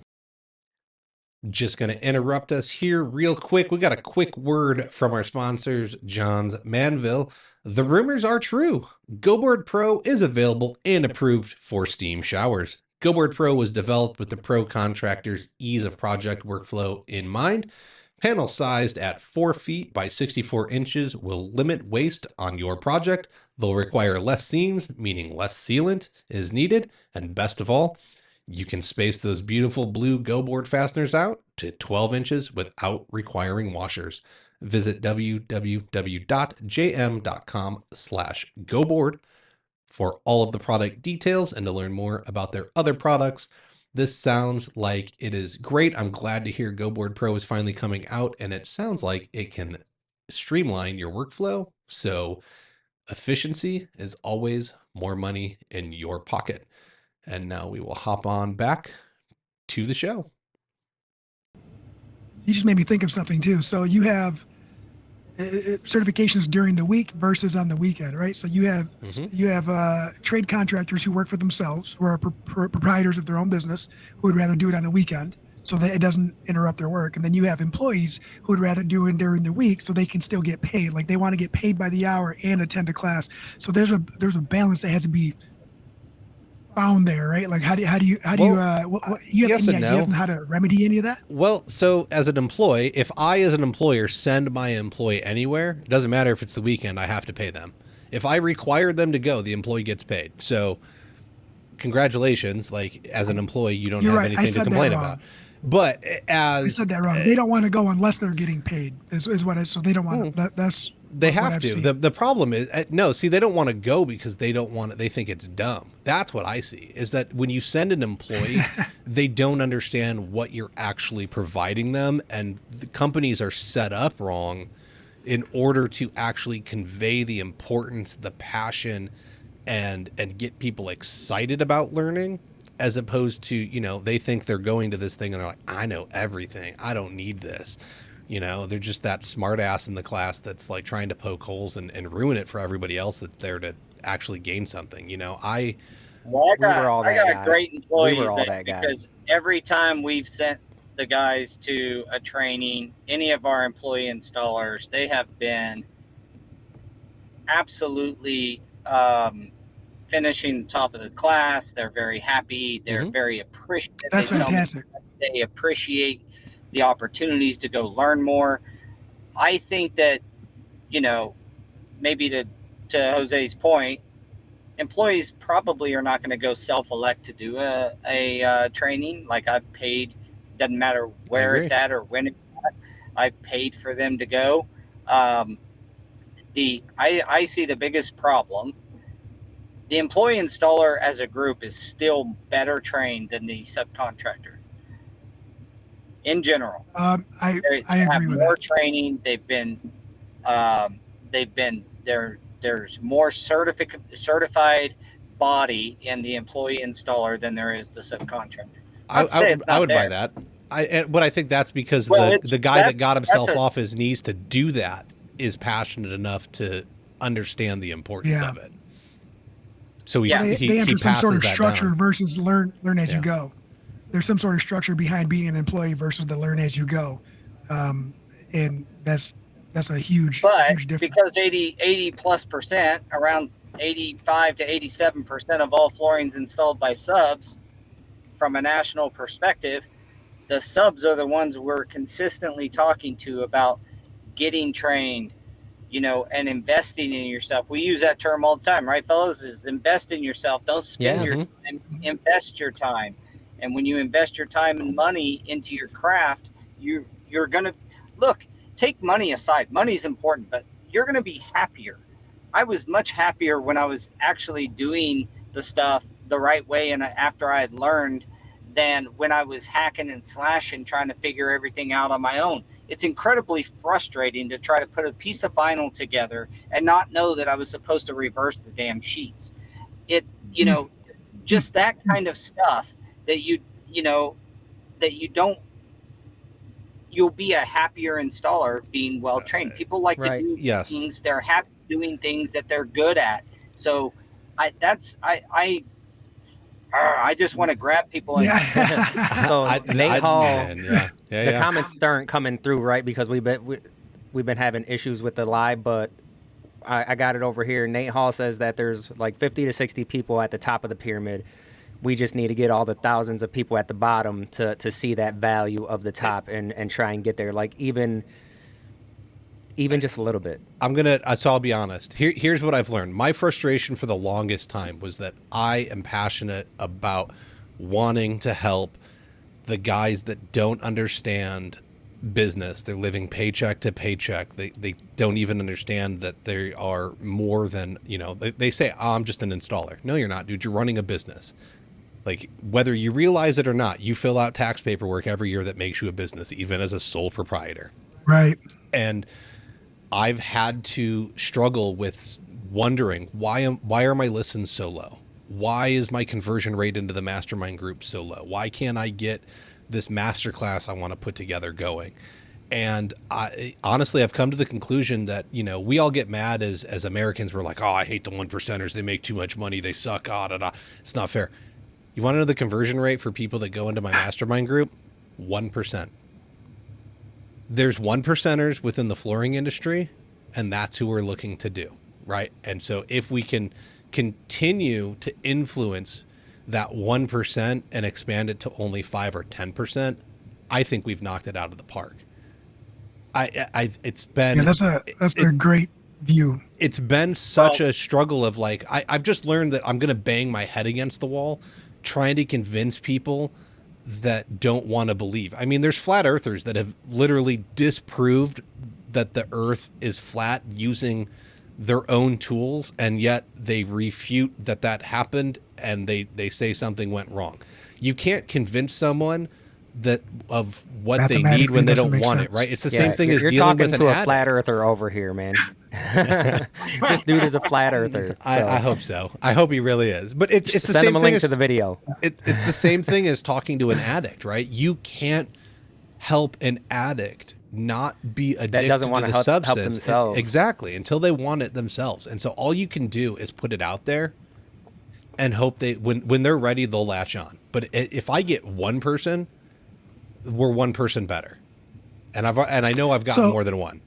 Just going to interrupt us here real quick. We got a quick word from our sponsors, John's Manville. The rumors are true. GoBoard Pro is available and approved for steam showers. GoBoard Pro was developed with the pro contractor's ease of project workflow in mind. Panel sized at 4 feet by 64 inches will limit waste on your project. They'll require less seams, meaning less sealant is needed. And best of all, you can space those beautiful blue GoBoard fasteners out to 12 inches without requiring washers. Visit www.jm.com/GoBoard for all of the product details and to learn more about their other products. This sounds like it is great. I'm glad to hear GoBoard Pro is finally coming out, and it sounds like it can streamline your workflow. So efficiency is always more money in your pocket. And now we will hop on back to the show. You just made me think of something too. So you have certifications during the week versus on the weekend, right? So you have trade contractors who work for themselves, who are proprietors of their own business, who would rather do it on the weekend so that it doesn't interrupt their work. And then you have employees who would rather do it during the week so they can still get paid. Like they want to get paid by the hour and attend a class. So there's a balance that has to be found there, right? Like how do you you have yes any and ideas no. on how to remedy any of that? Well, so as an employee, if I as an employer send my employee anywhere, it doesn't matter if it's the weekend, I have to pay them. If I require them to go, the employee gets paid. So congratulations, like as an employee, you don't have anything to complain about. But as I said that wrong. They don't want to go unless they're getting paid is what so they don't want to, that's they have to. The problem is no, see, they don't want to go because they don't want it. They think it's dumb. That's what I see, is that when you send an employee, they don't understand what you're actually providing them. And the companies are set up wrong in order to actually convey the importance, the passion, and get people excited about learning, as opposed to, you know, they think they're going to this thing and they're like, I know everything. I don't need this. You know, they're just that smart ass in the class that's like trying to poke holes and ruin it for everybody else that's there to actually gain something. You know, I got great employees because every time we've sent the guys to a training, any of our employee installers, they have been absolutely finishing the top of the class. They're very happy. They're very appreciative. That's fantastic. They appreciate the opportunities to go learn more. I think that, you know, maybe to Jose's point, employees probably are not going to go self-elect to do a training. Like I've paid, doesn't matter where it's at or when it's at, I've paid for them to go. I see the biggest problem. The employee installer as a group is still better trained than the subcontractor. In general, I agree with more that. training. There's more certified body in the employee installer than there is the subcontractor. I would buy that. But I think that's because the guy that got himself off his knees to do that is passionate enough to understand the importance of it. So they enter some sort of structure versus learn as you go. There's some sort of structure behind being an employee versus the learn as you go. And that's a huge difference. Because 80+%, around 85 to 87% of all floorings installed by subs, from a national perspective, the subs are the ones we're consistently talking to about getting trained, you know, and investing in yourself. We use that term all the time, right, fellas? Is invest in yourself. Don't spend your time, invest your time. And when you invest your time and money into your craft, you're going to look, take money aside. Money's important, but you're going to be happier. I was much happier when I was actually doing the stuff the right way and after I had learned than when I was hacking and slashing, trying to figure everything out on my own. It's incredibly frustrating to try to put a piece of vinyl together and not know that I was supposed to reverse the damn sheets. Just that kind of stuff that you'll be a happier installer being well trained. People like to do things. They're happy doing things that they're good at. So I just want to grab people. So Nate Hall, the comments aren't coming through, right? Because we've been having issues with the live, but I got it over here. Nate Hall says that there's like 50 to 60 people at the top of the pyramid. We just need to get all the thousands of people at the bottom to see that value of the top and try and get there. Like even just a little bit. So I'll be honest. Here's what I've learned. My frustration for the longest time was that I am passionate about wanting to help the guys that don't understand business. They're living paycheck to paycheck. They don't even understand that they are more than, they say, I'm just an installer. No, you're not, dude. You're running a business. Like, whether you realize it or not, you fill out tax paperwork every year that makes you a business, even as a sole proprietor. Right. And I've had to struggle with wondering why are my listens so low? Why is my conversion rate into the mastermind group so low? Why can't I get this masterclass I want to put together going? And honestly, I've come to the conclusion that, we all get mad as Americans. We're like, oh, I hate the 1%ers. They make too much money. They suck. It's not fair. You want to know the conversion rate for people that go into my mastermind group? 1%. There's 1%ers within the flooring industry, and that's who we're looking to do, right? And so if we can continue to influence that 1% and expand it to only 5 or 10%, I think we've knocked it out of the park. It's been that's a great view. It's been such a struggle of like I've just learned that I'm going to bang my head against the wall trying to convince people that don't want to believe. I mean, there's flat earthers that have literally disproved that the earth is flat using their own tools, and yet they refute that happened, and they say something went wrong. You can't convince someone that of what they need when they don't want it, right? It's the same thing as dealing with an addict. You're talking to a flat earther over here, man. This dude is a flat earther. So. I hope so. I hope he really is. But it's the same thing. Send him a link to the video. It's the same thing as talking to an addict, right? You can't help an addict not be addicted that doesn't want to to the substance. Help themselves. Exactly. Until they want it themselves. And so all you can do is put it out there and hope when they're ready, they'll latch on. But if I get one person, we're one person better. And I know I've gotten more than one.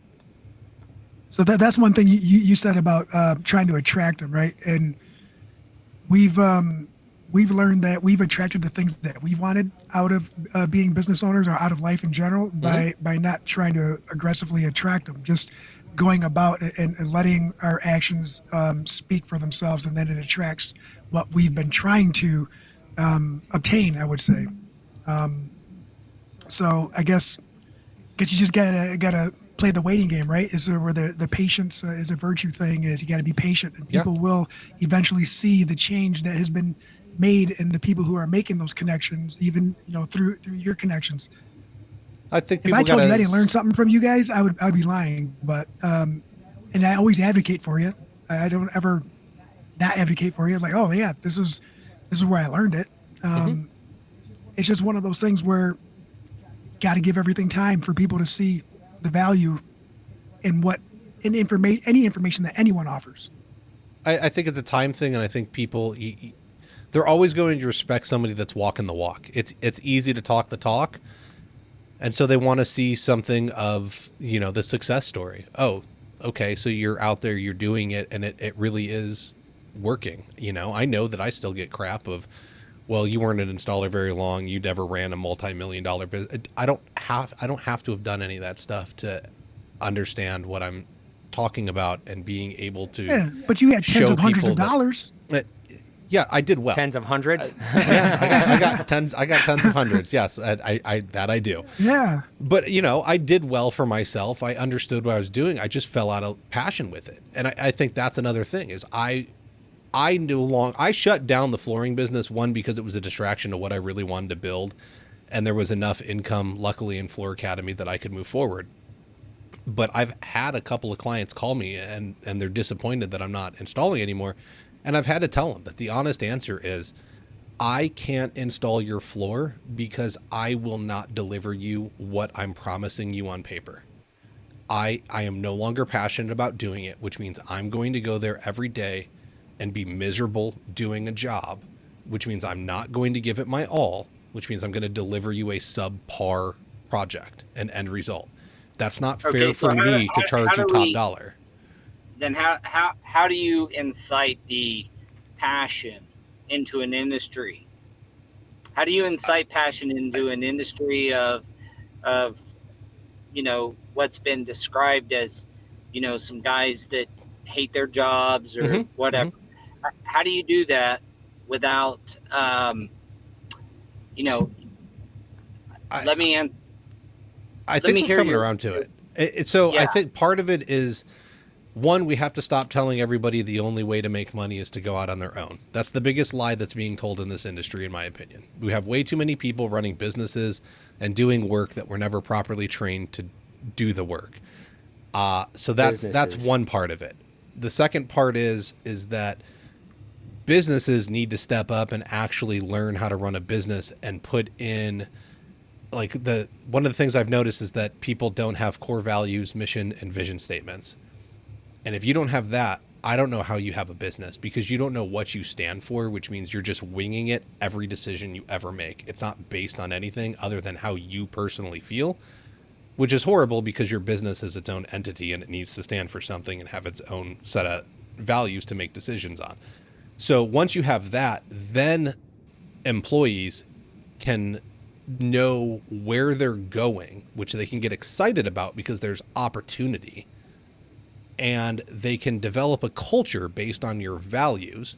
So that's one thing you said about trying to attract them, right? And we've learned that we've attracted the things that we wanted out of being business owners or out of life in general by not trying to aggressively attract them, just going about and letting our actions speak for themselves, and then it attracts what we've been trying to obtain, I would say. So I guess you just gotta play the waiting game, right? Is where the patience is a virtue thing. Is you got to be patient, and people will eventually see the change that has been made in the people who are making those connections, even through your connections. I think if I told you I didn't learn something from you guys, I would be lying. But and I always advocate for you. I don't ever not advocate for you. Like, oh yeah, this is where I learned it. It's just one of those things where got to give everything time for people to see the value in any information that anyone offers. I think it's a time thing, and I think people they're always going to respect somebody that's walking the walk. It's easy to talk the talk, and so they want to see something of the success story. Oh, okay, so you're out there, you're doing it, and it really is working. I know that I still get crap of, well, you weren't an installer very long. You never ran a multi-million-dollar business. I don't have to have done any of that stuff to understand what I'm talking about and being able to. Yeah, but you had tens of hundreds of dollars. Yeah, I did well. Tens of hundreds. I got tens. I got tens of hundreds. Yes, I do. Yeah. But I did well for myself. I understood what I was doing. I just fell out of passion with it, and I think that's another thing. Is I shut down the flooring business, one, because it was a distraction to what I really wanted to build, and there was enough income, luckily, in Floor Academy that I could move forward. But I've had a couple of clients call me and they're disappointed that I'm not installing anymore. And I've had to tell them that the honest answer is, I can't install your floor because I will not deliver you what I'm promising you on paper. I am no longer passionate about doing it, which means I'm going to go there every day and be miserable doing a job, which means I'm not going to give it my all, which means I'm going to deliver you a subpar project and end result. That's not fair for me to charge you top dollar. Then how do you incite the passion into an industry? How do you incite passion into an industry of what's been described as some guys that hate their jobs or whatever? How do you do that without let me I think we're coming around to it. I think part of it is, one, we have to stop telling everybody the only way to make money is to go out on their own. That's the biggest lie that's being told in this industry, in my opinion. We have way too many people running businesses and doing work that were never properly trained to do the work. So that's one part of it. the second part is that businesses need to step up and actually learn how to run a business and put in, like, one of the things I've noticed is that people don't have core values, mission, and vision statements. And if you don't have that, I don't know how you have a business, because you don't know what you stand for, which means you're just winging it every decision you ever make. It's not based on anything other than how you personally feel, which is horrible because your business is its own entity and it needs to stand for something and have its own set of values to make decisions on. So once you have that, then employees can know where they're going, which they can get excited about because there's opportunity. And they can develop a culture based on your values,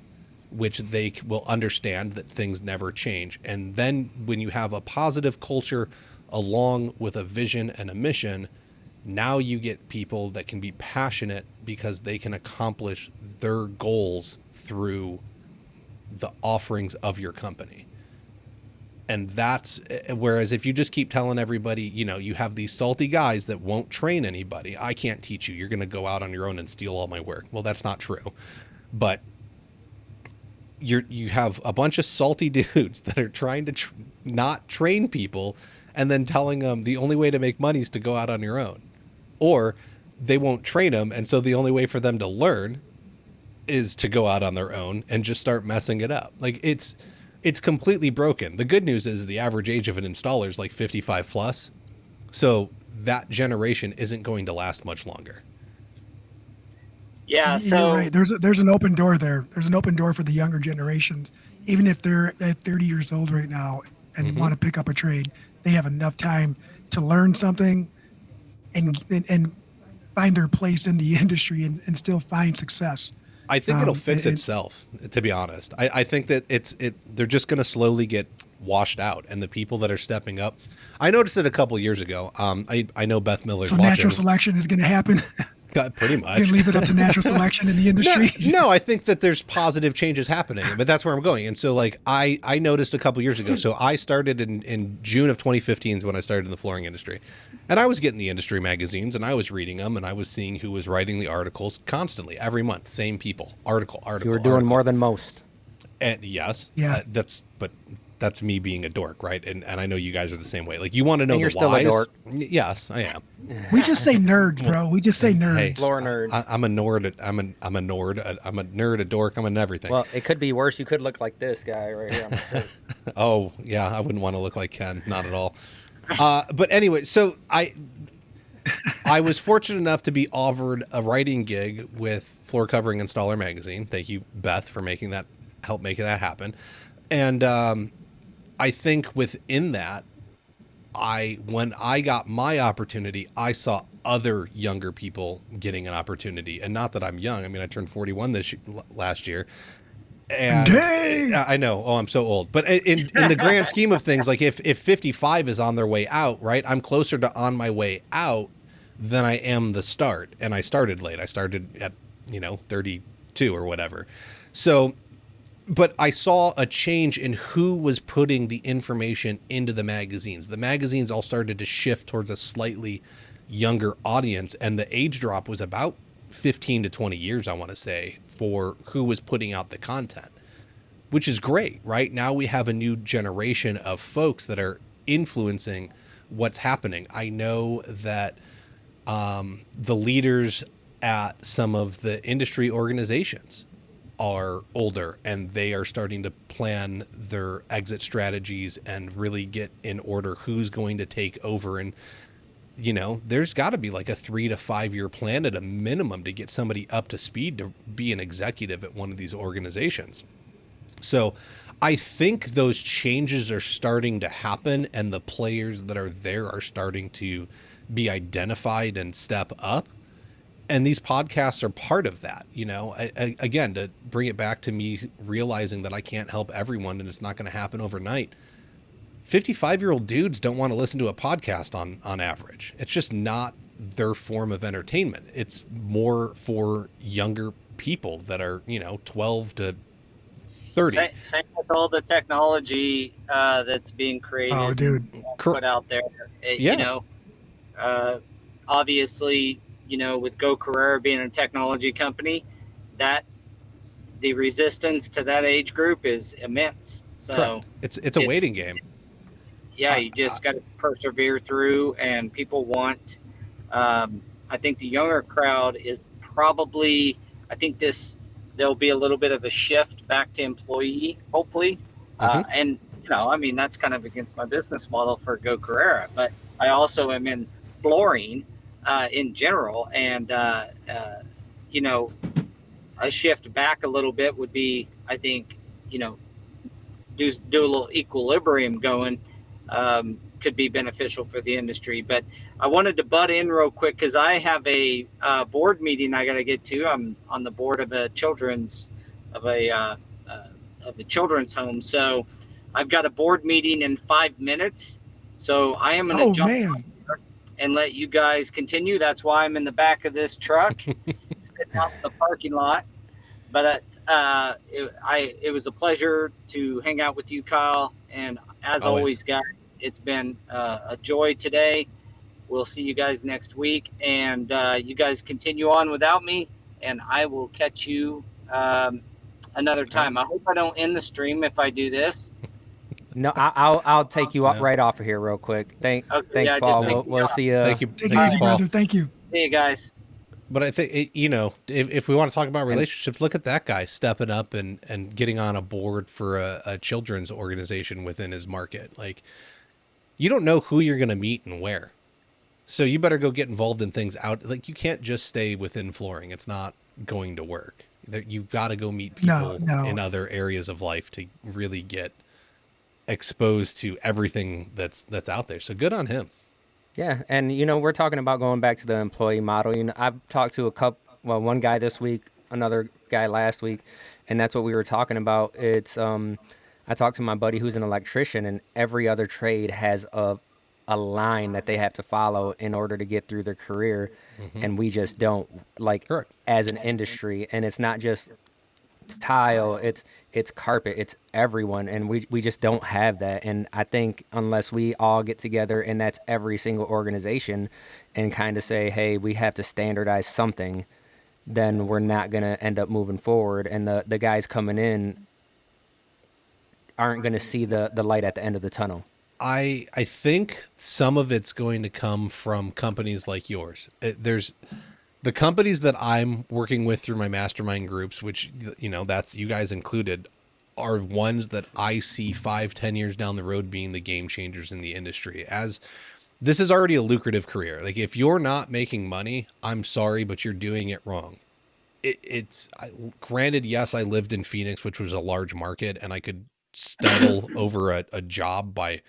which they will understand that things never change. And then when you have a positive culture along with a vision and a mission, now you get people that can be passionate because they can accomplish their goals through the offerings of your company. And that's, whereas if you just keep telling everybody, you know, you have these salty guys that won't train anybody. I can't teach you. You're going to go out on your own and steal all my work. Well, that's not true. But you have a bunch of salty dudes that are trying to not train people and then telling them the only way to make money is to go out on your own. Or they won't train them. And so the only way for them to learn is to go out on their own and just start messing it up. Like, it's completely broken. The good news is the average age of an installer is like 55 plus. So that generation isn't going to last much longer. Yeah. So you're right. There's an open door there. There's an open door for the younger generations. Even if they're at 30 years old right now and want to pick up a trade, they have enough time to learn something and find their place in the industry and still find success. I think it'll fix itself, to be honest. I think that they're just going to slowly get washed out, and the people that are stepping up. I noticed it a couple of years ago. I know Beth Miller's so watching. Natural selection is going to happen. Pretty much. You leave it up to natural selection in the industry. No, I think that there's positive changes happening, but that's where I'm going. And so, like, I noticed a couple of years ago. So I started in June of 2015 is when I started in the flooring industry. And I was getting the industry magazines and I was reading them and I was seeing who was writing the articles constantly, every month, same people, article. You were doing more than most. And yes, yeah, that's me being a dork, right? And I know you guys are the same way. Like, you want to know and you're the whys. Still a dork. Yes, I am. We just say nerds, bro. We just say nerds. Hey, Floor nerds. I'm a nerd. I'm a nerd. I'm a nerd, a dork. I'm an everything. Well, it could be worse. You could look like this guy right here on my shirt. Oh yeah, I wouldn't want to look like Ken. Not at all. But anyway, so I was fortunate enough to be offered a writing gig with Floor Covering Installer magazine. Thank you, Beth, for help making that happen. And I think within that, when I got my opportunity, I saw other younger people getting an opportunity. And not that I'm young. I mean, I turned 41 last year. And dang! I know. Oh, I'm so old. But in the grand scheme of things, like if 55 is on their way out, right, I'm closer to on my way out than I am the start. And I started late. I started at, 32 or whatever. So, but I saw a change in who was putting the information into the magazines. The magazines all started to shift towards a slightly younger audience, and the age drop was about 15 to 20 years, I want to say, for who was putting out the content, which is great, right? Now we have a new generation of folks that are influencing what's happening. I know that the leaders at some of the industry organizations are older and they are starting to plan their exit strategies and really get in order who's going to take over. And, there's got to be like a 3 to 5 year plan at a minimum to get somebody up to speed to be an executive at one of these organizations. So I think those changes are starting to happen, and the players that are there are starting to be identified and step up. And these podcasts are part of that, again, to bring it back to me realizing that I can't help everyone and it's not going to happen overnight. 55-year-old dudes don't want to listen to a podcast on average. It's just not their form of entertainment. It's more for younger people that are, 12 to 30. Same with all the technology that's being created. Oh, dude. Put out there. Obviously, with Careera being a technology company, that the resistance to that age group is immense. So it's a waiting game. Yeah, you just got to persevere through, and people want. I think the younger crowd is probably. I think there'll be a little bit of a shift back to employee, hopefully, and that's kind of against my business model for Careera, but I also am in flooring in general, and a shift back a little bit would be, I think, do a little equilibrium going, could be beneficial for the industry. But I wanted to butt in real quick because I have a board meeting I got to get to. I'm on the board of a children's home, so I've got a board meeting in 5 minutes. So I am going to jump and let you guys continue. That's why I'm in the back of this truck, sitting out in the parking lot. But it was a pleasure to hang out with you, Kyle. And as always, guys, it's been a joy today. We'll see you guys next week. And you guys continue on without me, and I will catch you another time. I hope I don't end the stream if I do this. No, I'll take you right off of here real quick. Thanks, Paul. We'll see you. Thank you. Take it easy, brother. Thank you. See you guys. But I think, if we want to talk about relationships, look at that guy stepping up and getting on a board for a children's organization within his market. Like, you don't know who you're going to meet and where. So you better go get involved in things out. Like, you can't just stay within flooring. It's not going to work. You've got to go meet people in other areas of life to really get exposed to everything that's out there. So good on him. Yeah, and we're talking about going back to the employee model. I've talked to one guy this week, another guy last week, and that's what we were talking about. It's I talked to my buddy who's an electrician, and every other trade has a line that they have to follow in order to get through their career, and we just don't, like, Correct. As an industry. And it's not just tile, it's carpet, it's everyone, and we just don't have that. And I think unless we all get together, and that's every single organization, and kind of say, hey, we have to standardize something, then we're not going to end up moving forward, and the guys coming in aren't going to see the light at the end of the tunnel. I think some of it's going to come from companies like yours. There's the companies that I'm working with through my mastermind groups, which, that's you guys included, are ones that I see 5-10 years down the road being the game changers in the industry. As this is already a lucrative career. Like, if you're not making money, I'm sorry, but you're doing it wrong. It's granted, yes, I lived in Phoenix, which was a large market, and I could stumble over a job by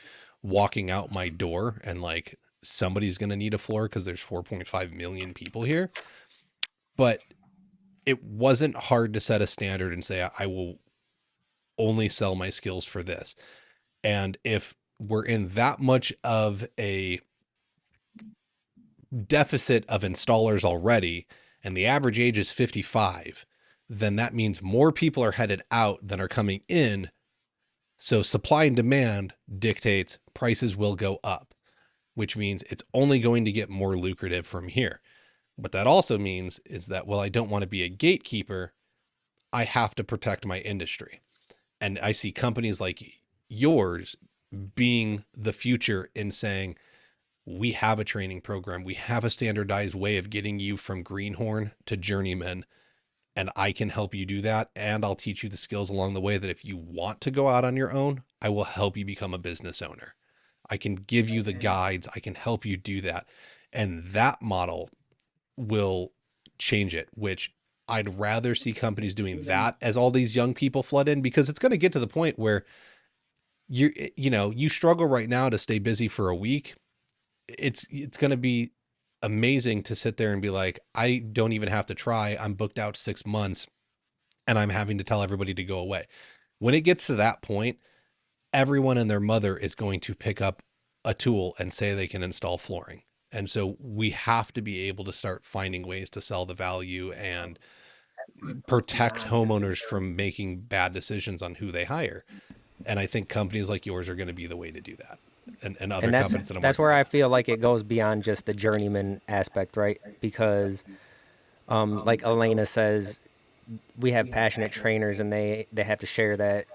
walking out my door, and like, somebody's going to need a floor because there's 4.5 million people here. But it wasn't hard to set a standard and say, I will only sell my skills for this. And if we're in that much of a deficit of installers already, and the average age is 55, then that means more people are headed out than are coming in. So supply and demand dictates prices will go up, which means it's only going to get more lucrative from here. What that also means is that, well, I don't want to be a gatekeeper. I have to protect my industry. And I see companies like yours being the future in saying, we have a training program. We have a standardized way of getting you from greenhorn to journeyman. And I can help you do that. And I'll teach you the skills along the way that if you want to go out on your own, I will help you become a business owner. I can give you the guides. I can help you do that. And that model will change it, which I'd rather see companies doing that as all these young people flood in, because it's going to get to the point where you struggle right now to stay busy for a week. It's going to be amazing to sit there and be like, I don't even have to try. I'm booked out 6 months and I'm having to tell everybody to go away. When it gets to that point, everyone and their mother is going to pick up a tool and say they can install flooring. And so we have to be able to start finding ways to sell the value and protect homeowners from making bad decisions on who they hire. And I think companies like yours are going to be the way to do that. and other And companies that I'm that's working where with. I feel like it goes beyond just the journeyman aspect, right? Because like Elena says, we have passionate trainers, and they have to share that.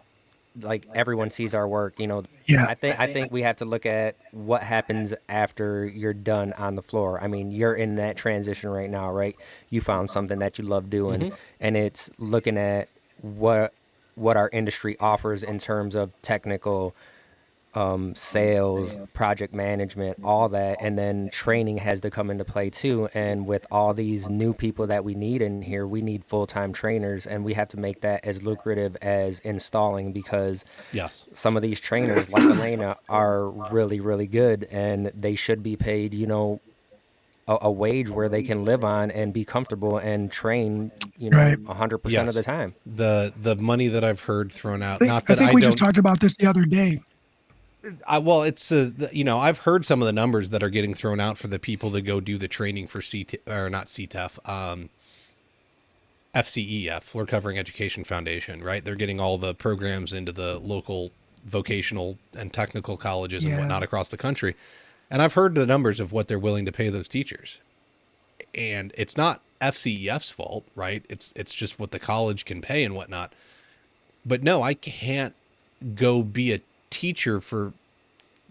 Like everyone sees our work, you know. Yeah. I think we have to look at what happens after you're done on the floor. I mean, you're in that transition right now, right? You found something that you love doing, and it's looking at what our industry offers in terms of technical, sales, project management, all that, and then training has to come into play too. And with all these new people that we need in here, we need full-time trainers, and we have to make that as lucrative as installing, because Yes. some of these trainers, like Elena, are really, really good, and they should be paid, you know, a wage where they can live on and be comfortable and train, you know, Right. 100% of the time. The money that I've heard thrown out, I not think, I that think I we just don't, talked about this the other day. well, it's you know, I've heard some of the numbers that are getting thrown out for the people to go do the training for CT, or not CTEF, FCEF, Floor Covering Education Foundation, right? They're getting all the programs into the local vocational and technical colleges and Yeah. whatnot across the country. And I've heard the numbers of what they're willing to pay those teachers. And it's not FCEF's fault, right? It's just what the college can pay and whatnot. But no, I can't go be a teacher for,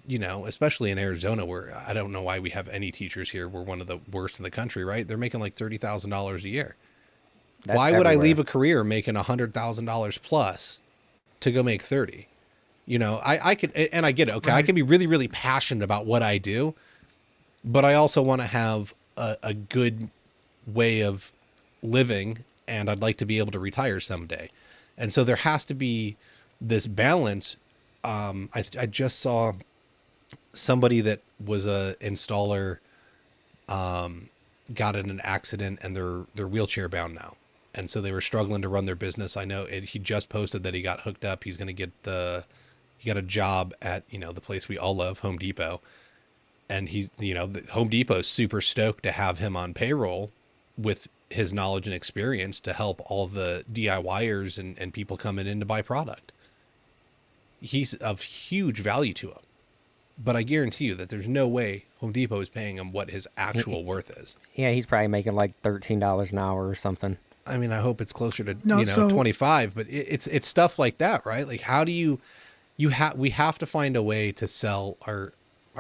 you know, especially in Arizona, where I don't know why we have any teachers here. We're one of the worst in the country, right? They're making like $30,000 a year. That's Why would I everywhere. leave a career making $100,000 plus to go make 30? You know, I could, and I get it. Okay. I Right. can be really, really passionate about what I do, but I also want to have a good way of living, and I'd like to be able to retire someday. And so there has to be this balance. I just saw somebody that was a installer, got in an accident, and they're wheelchair bound now. And so they were struggling to run their business. I know he just posted that he got hooked up. He's going to get he got a job at, you know, the place we all love, Home Depot. And he's, you know, the Home Depot's super stoked to have him on payroll with his knowledge and experience to help all the DIYers and people coming in to buy product. He's of huge value to him. But I guarantee you that there's no way Home Depot is paying him what his actual worth is. Yeah, he's probably making like $13 an hour or something. I mean, I hope it's closer to, No, you know, so- 25, but it's stuff like that, right? Like, how do we have to find a way to sell our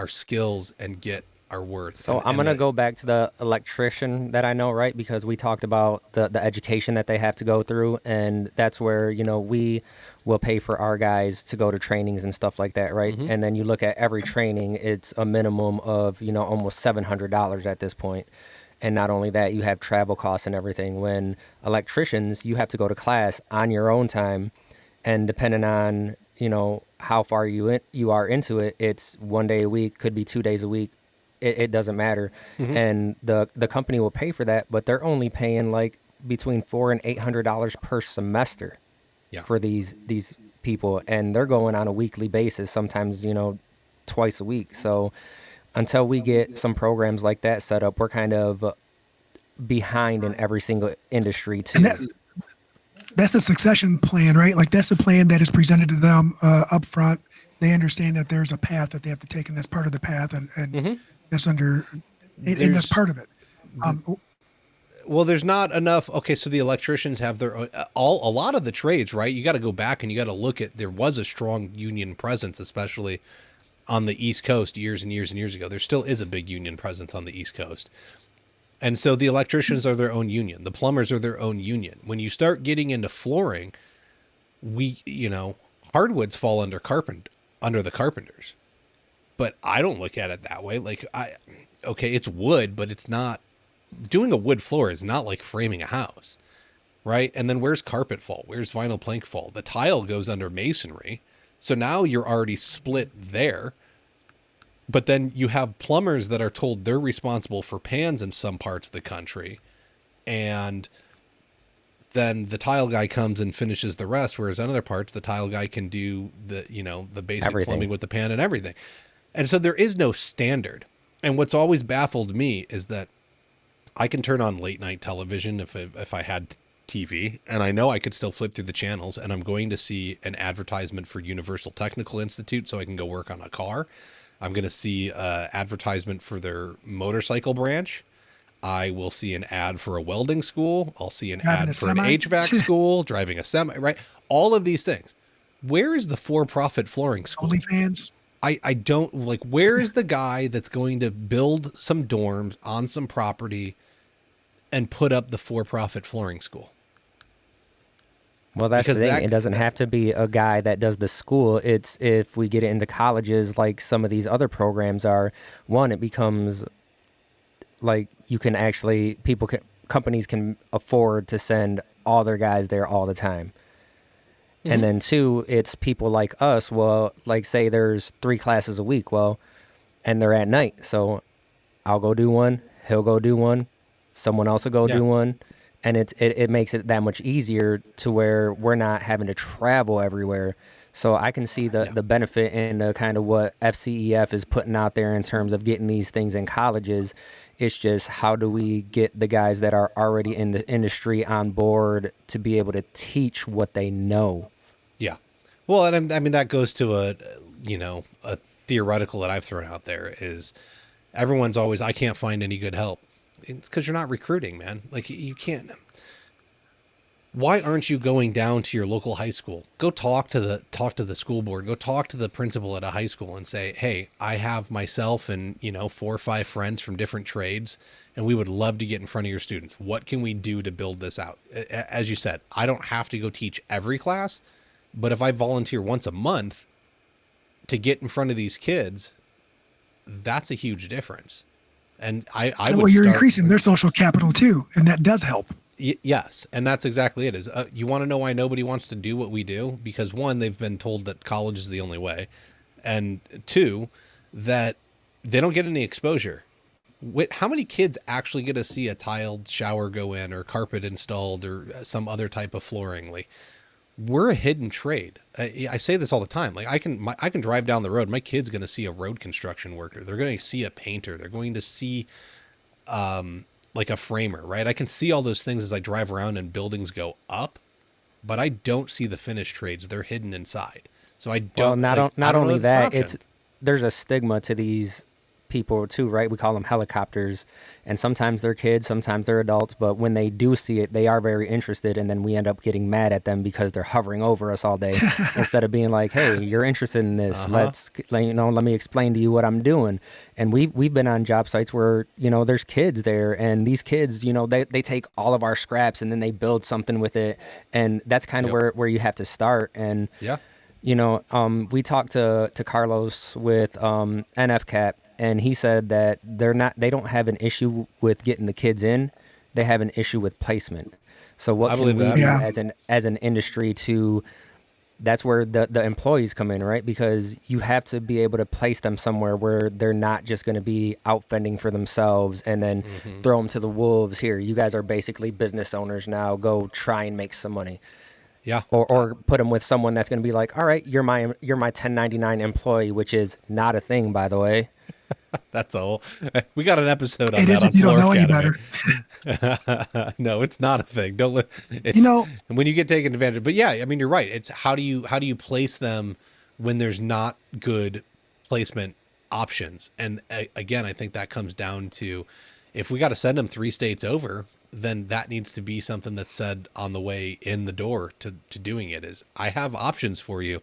skills and get our worth. So I'm going to go back to the electrician that I know, right? Because we talked about the education that they have to go through. And that's where, you know, we will pay for our guys to go to trainings and stuff like that, right? And then you look at every training, it's a minimum of, you know, almost $700 at this point. And not only that, you have travel costs and everything. When electricians, you have to go to class on your own time. And depending on, you know, how far you are into it, it's 1 day a week, could be 2 days a week. It doesn't matter. And the company will pay for that, but they're only paying like between $400 and $800 per semester for these people. And they're going on a weekly basis, sometimes, you know, twice a week. So until we get some programs like that set up, we're kind of behind in every single industry too. And that's the succession plan, right? Like that's the plan that is presented to them up front. They understand that there's a path that they have to take, and that's part of the path, and that's and that's part of it. Well, there's not enough. Okay, so the electricians have their own, a lot of the trades, right? You got to go back and you got to look at, there was a strong union presence, especially on the East Coast years and years and years ago. There still is a big union presence on the East Coast. And so the electricians are their own union. The plumbers are their own union. When you start getting into flooring, hardwoods fall under the carpenters. But I don't look at it that way. Like, okay, it's wood, but it's not, doing a wood floor is not like framing a house, right? And then where's carpet fall? Where's vinyl plank fall? The tile goes under masonry. So now you're already split there. But then you have plumbers that are told they're responsible for pans in some parts of the country. And then the tile guy comes and finishes the rest. Whereas in other parts, the tile guy can do the basic plumbing with the pan and everything. And so there is no standard. And what's always baffled me is that I can turn on late night television if I had TV, and I know I could still flip through the channels, and I'm going to see an advertisement for Universal Technical Institute so I can go work on a car. I'm going to see advertisement for their motorcycle branch. I will see an ad for a welding school. I'll see an Driving a ad for an semi. HVAC school, driving a semi, right? All of these things. Where is the for-profit flooring school? OnlyFans. I don't like, where is the guy that's going to build some dorms on some property and put up the for-profit flooring school? Well, that's Because the thing. that- It doesn't have to be a guy that does the school. It's if we get it into colleges like some of these other programs are, one, it becomes like you can actually, companies can afford to send all their guys there all the time. And then two, it's people like us. Well, like say there's 3 classes a week. Well, and they're at night. So I'll go do one. He'll go do one. Someone else will go do one. And it makes it that much easier to where we're not having to travel everywhere. So I can see the benefit in the kind of what FCEF is putting out there in terms of getting these things in colleges. It's just how do we get the guys that are already in the industry on board to be able to teach what they know. Yeah. Well, and I mean, that goes to a theoretical that I've thrown out there is everyone's always, I can't find any good help. It's because you're not recruiting, man. Like you can't. Why aren't you going down to your local high school? Go talk to the school board. Go talk to the principal at a high school and say, hey, I have myself and 4 or 5 friends from different trades, and we would love to get in front of your students. What can we do to build this out? As you said, I don't have to go teach every class, but if I volunteer once a month to get in front of these kids, that's a huge difference. And I would you're increasing their social capital too, and that does help. Yes, and that's exactly it. Is you want to know why nobody wants to do what we do? Because one, they've been told that college is the only way, and two, that they don't get any exposure. How many kids actually get to see a tiled shower go in, or carpet installed, or some other type of flooring? Like, we're a hidden trade. I say this all the time. Like I can drive down the road. My kid's going to see a road construction worker. They're going to see a painter. They're going to see, like a framer, right? I can see all those things as I drive around and buildings go up, but I don't see the finished trades. They're hidden inside. So I don't. Well, not only that, there's a stigma to these people too, right? We call them helicopters, and sometimes they're kids, sometimes they're adults, but when they do see it, they are very interested, and then we end up getting mad at them because they're hovering over us all day instead of being like, hey, you're interested in this, let me explain to you what I'm doing. And we've been on job sites where there's kids there, and these kids they take all of our scraps and then they build something with it, and that's kind of where you have to start. And we talked to Carlos with NFCAP, and he said that they don't have an issue with getting the kids in. They have an issue with placement. So what can we do as an industry that's where the employees come in, right? Because you have to be able to place them somewhere where they're not just going to be out fending for themselves and then throw them to the wolves. Here, you guys are basically business owners now. Go try and make some money. Yeah. Or put them with someone that's going to be like, all right, you're my 1099 employee, which is not a thing, by the way. That's all. We got an episode on it that. Isn't, on you don't Floor know Academy. any better. No, it's not a thing. Don't let it's when you get taken advantage. But yeah, I mean, you're right. It's how do you place them when there's not good placement options? And again, I think that comes down to if we got to send them 3 states over, then that needs to be something that's said on the way in the door to doing it. Is I have options for you,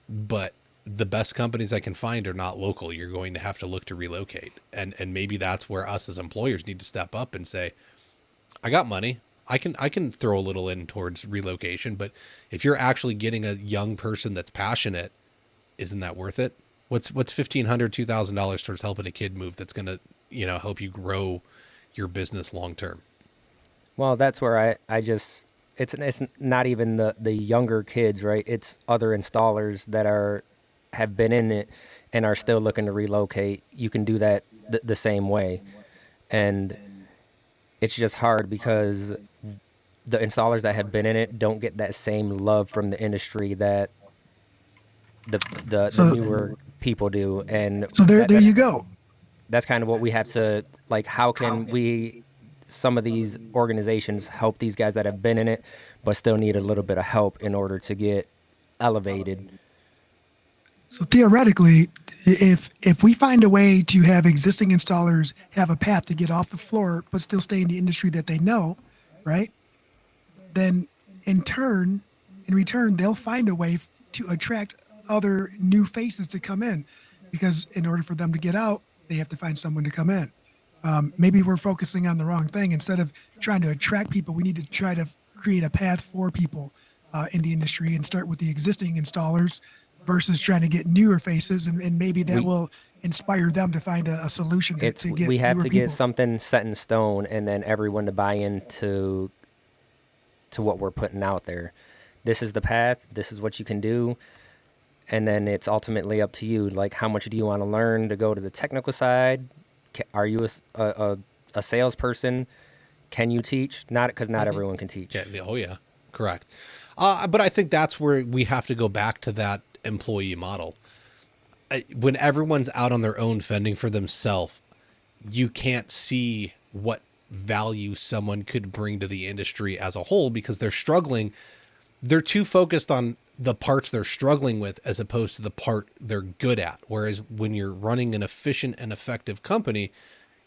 but the best companies I can find are not local. You're going to have to look to relocate. And maybe that's where us as employers need to step up and say, I got money. I can throw a little in towards relocation, but if you're actually getting a young person that's passionate, isn't that worth it? What's $1,500, $2,000 towards helping a kid move that's going to, help you grow your business long term? Well, that's where I just, it's not even the younger kids, right? It's other installers that have been in it and are still looking to relocate. You can do that the same way. And it's just hard because the installers that have been in it don't get that same love from the industry that the newer people do. And so there you go. That's kind of what we have to, like, how can we, some of these organizations help these guys that have been in it, but still need a little bit of help in order to get elevated. So theoretically, if we find a way to have existing installers have a path to get off the floor but still stay in the industry that they know, right? Then in return, they'll find a way to attract other new faces to come in, because in order for them to get out, they have to find someone to come in. Maybe we're focusing on the wrong thing. Instead of trying to attract people, we need to try to create a path for people in the industry and start with the existing installers versus trying to get newer faces, and maybe that will inspire them to find a solution to get we have newer to people. get something set in stone, and then everyone to buy into what we're putting out there. This is the path. This is what you can do. And then it's ultimately up to you. Like, how much do you want to learn to go to the technical side? Are you a salesperson? Can you teach? Not because not everyone can teach. Yeah, oh yeah, correct. But I think that's where we have to go back to that employee model. When everyone's out on their own fending for themselves, you can't see what value someone could bring to the industry as a whole, because they're struggling. They're too focused on the parts they're struggling with as opposed to the part they're good at. Whereas when you're running an efficient and effective company,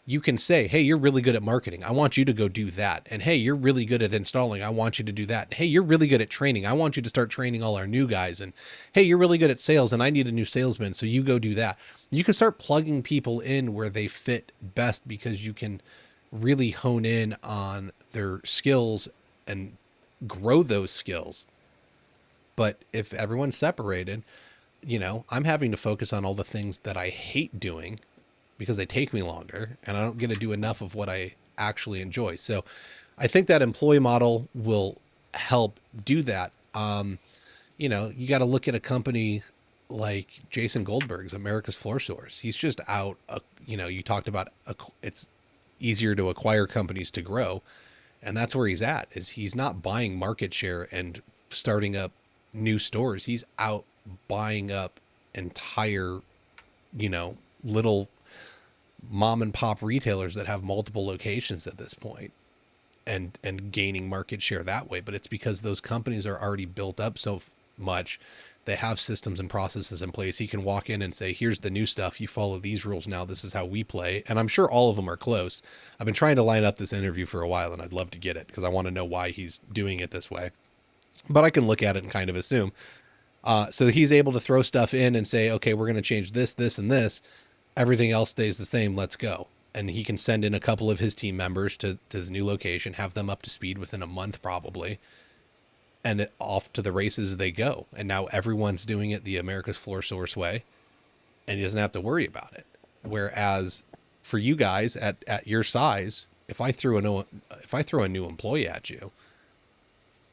you can say, hey, you're really good at marketing. I want you to go do that. And hey, you're really good at installing. I want you to do that. Hey, you're really good at training. I want you to start training all our new guys. And hey, you're really good at sales and I need a new salesman. So you go do that. You can start plugging people in where they fit best, because you can really hone in on their skills and grow those skills. But if everyone's separated, I'm having to focus on all the things that I hate doing because they take me longer and I don't get to do enough of what I actually enjoy. So I think that employee model will help do that. You got to look at a company like Jason Goldberg's America's Floor Stores. He's just out, you talked about it's easier to acquire companies to grow. And that's where he's at, is he's not buying market share and starting up new stores. He's out buying up entire, little mom and pop retailers that have multiple locations at this point, and gaining market share that way. But it's because those companies are already built up so much. They have systems and processes in place. He can walk in and say, here's the new stuff. You follow these rules now. This is how we play. And I'm sure all of them are close. I've been trying to line up this interview for a while, and I'd love to get it because I want to know why he's doing it this way. But I can look at it and kind of assume. So he's able to throw stuff in and say, okay, we're going to change this, this, and this. Everything else stays the same. Let's go. And he can send in a couple of his team members to his new location, have them up to speed within a month probably. And off to the races they go. And now everyone's doing it the America's Floor Source way, and he doesn't have to worry about it. Whereas for you guys at your size, if I throw a new employee at you,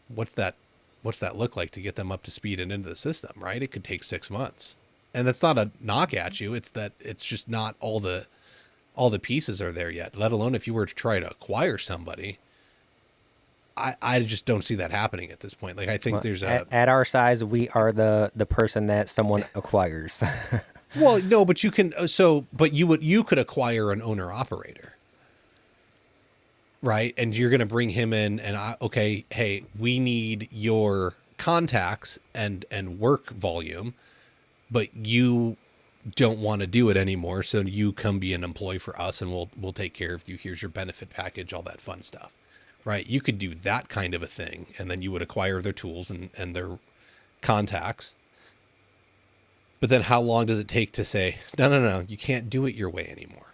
what's that look like to get them up to speed and into the system, right? It could take 6 months. And that's not a knock at you. It's that it's just not all the pieces are there yet, let alone if you were to try to acquire somebody. I just don't see that happening at this point. Like, I think there's at our size, we are the person that someone acquires. Well, no, but you can, but you could acquire an owner operator, right? And you're going to bring him in and okay, hey, we need your contacts and work volume, but you don't want to do it anymore. So you come be an employee for us and we'll take care of you. Here's your benefit package, all that fun stuff. Right. You could do that kind of a thing, and then you would acquire their tools and their contacts. But then how long does it take to say, no, you can't do it your way anymore?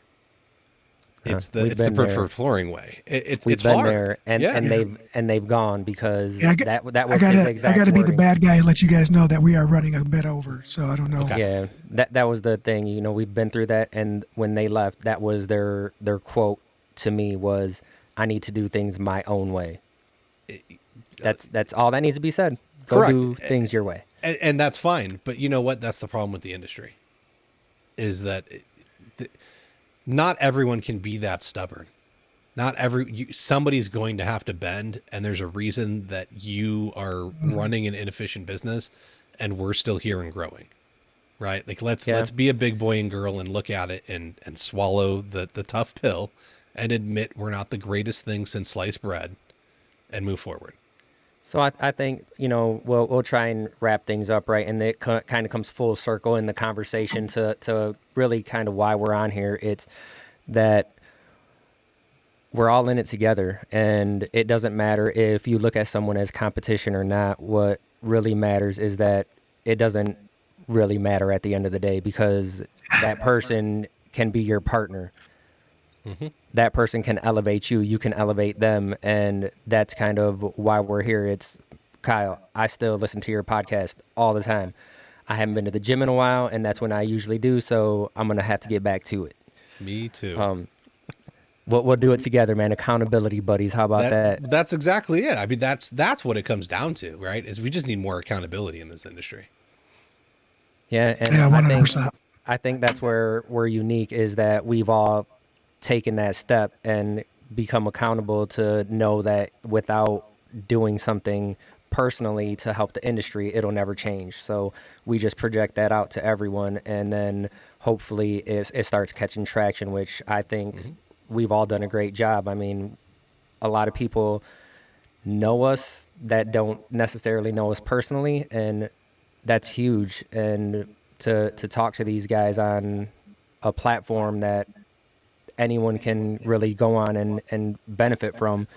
It's the preferred flooring way. It's been hard. There, and they've gone because that was I gotta be the bad guy and let you guys know that we are running a bit over. So I don't know. Okay. Yeah, that was the thing. We've been through that, and when they left, that was their quote to me was, I need to do things my own way. That's all that needs to be said. Go Correct. do things your way. And that's fine. But you know what? That's the problem with the industry, is that not everyone can be that stubborn. Somebody's going to have to bend. And there's a reason that you are running an inefficient business and we're still here and growing. Right? Like let's be a big boy and girl and look at it and swallow the tough pill and admit we're not the greatest thing since sliced bread and move forward. So I think, we'll try and wrap things up, right? And it kind of comes full circle in the conversation to really kind of why we're on here. It's that we're all in it together, and it doesn't matter if you look at someone as competition or not. What really matters is that it doesn't really matter at the end of the day, because that person can be your partner. Mm-hmm. That person can elevate you. You can elevate them. And that's kind of why we're here. It's, Kyle, I still listen to your podcast all the time. I haven't been to the gym in a while, and that's when I usually do. So I'm going to have to get back to it. Me too. We'll do it together, man. Accountability buddies. How about that? That's exactly it. I mean, that's what it comes down to, right? Is we just need more accountability in this industry. Yeah. And yeah, 100%. I think that's where we're unique, is that we've all taken that step and become accountable to know that without doing something personally to help the industry, it'll never change. So we just project that out to everyone, and then hopefully it starts catching traction, which I think we've all done a great job. I mean, a lot of people know us that don't necessarily know us personally, and that's huge. And to talk to these guys on a platform that anyone can really go on and benefit from,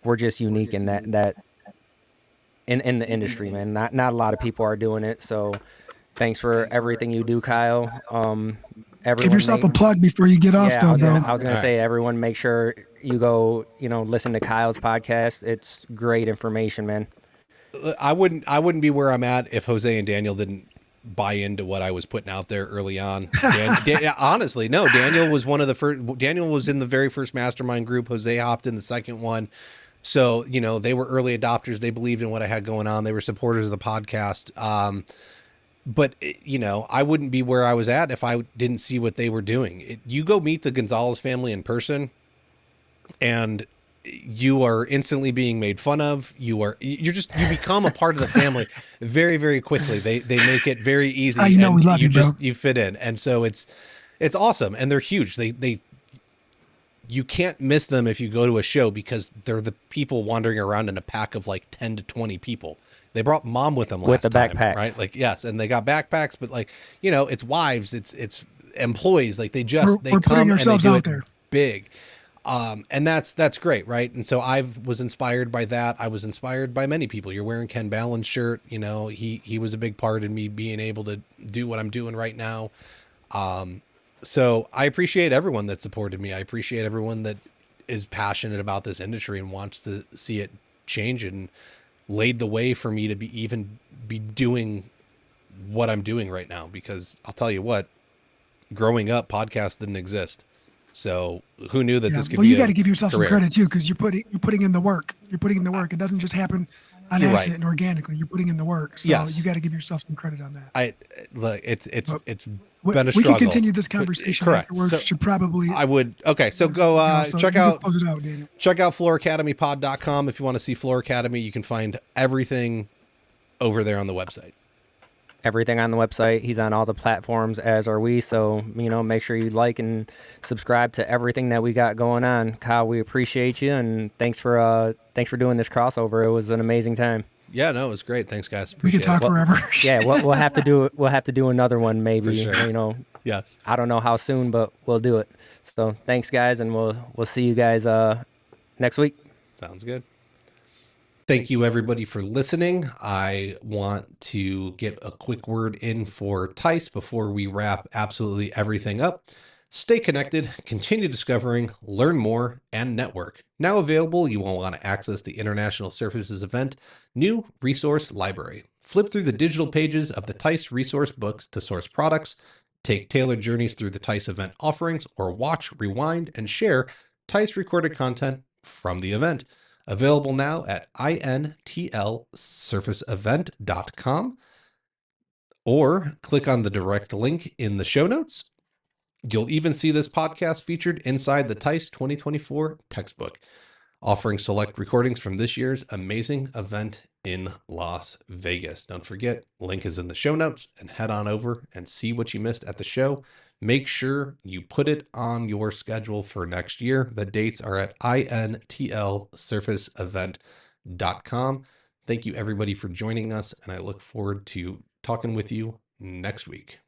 we're just unique in that in the industry, man. Not a lot of people are doing it. So thanks for everything you do, Kyle. Give yourself a plug before you get off, though, bro. I was going to say, everyone, make sure you go, listen to Kyle's podcast. It's great information, man. I wouldn't be where I'm at if Jose and Daniel didn't buy into what I was putting out there early on. Honestly, no, Daniel was one of the first. Daniel was in the very first mastermind group. Jose hopped in the second one. So, they were early adopters. They believed in what I had going on. They were supporters of the podcast. But, I wouldn't be where I was at if I didn't see what they were doing. You go meet the Gonzalez family in person, and you are instantly being made fun of. You become a part of the family very, very quickly. They make it very easy. We love you, bro. You fit in. And so it's awesome. And they're huge. You can't miss them if you go to a show, because they're the people wandering around in a pack of like 10 to 20 people. They brought mom with them last time, backpacks, right? Like, yes. And they got backpacks, but like, it's wives, it's employees. Like we're putting ourselves out there big. And that's great. Right. And so I was inspired by that. I was inspired by many people. You're wearing Ken Ballin's shirt. He was a big part in me being able to do what I'm doing right now. So I appreciate everyone that supported me. I appreciate everyone that is passionate about this industry and wants to see it change, and laid the way for me to be doing what I'm doing right now. Because I'll tell you what, growing up, podcasts didn't exist. So who knew that this could be you got to give yourself some credit too, because you're putting in the work. You're putting in the work. It doesn't just happen on accident and organically. You're putting in the work. So you got to give yourself some credit on that. It's been a struggle. We can continue this conversation. Correct. Afterwards. Should probably. I would. Okay. So go check out Daniel. Check out flooracademypod.com. If you want to see Floor Academy, you can find everything over there on the website. Everything on the website. He's on all the platforms, as are we. So, make sure you like and subscribe to everything that we got going on. Kyle, we appreciate you, and thanks for doing this crossover. It was an amazing time. Yeah, no, it was great. Thanks, guys. We can talk forever. Yeah, we'll have to do it. We'll have to do another one, maybe. For sure. Yes. I don't know how soon, but we'll do it. So, thanks, guys, and we'll see you guys next week. Sounds good. Thank you, everybody, for listening. I want to get a quick word in for Tice before we wrap absolutely everything up. Stay connected, continue discovering, learn more, and network. Now available, you will want to access the International Surfaces Event New Resource Library. Flip through the digital pages of the Tice resource books to source products, take tailored journeys through the Tice event offerings, or watch, rewind, and share Tice recorded content from the event. Available now at intlsurfaceevent.com, or click on the direct link in the show notes. You'll even see this podcast featured inside the Tice 2024 textbook, offering select recordings from this year's amazing event in Las Vegas. Don't forget, link is in the show notes, and head on over and see what you missed at the show. Make sure you put it on your schedule for next year. The dates are at intlsurfaceevent.com. Thank you everybody for joining us, and I look forward to talking with you next week.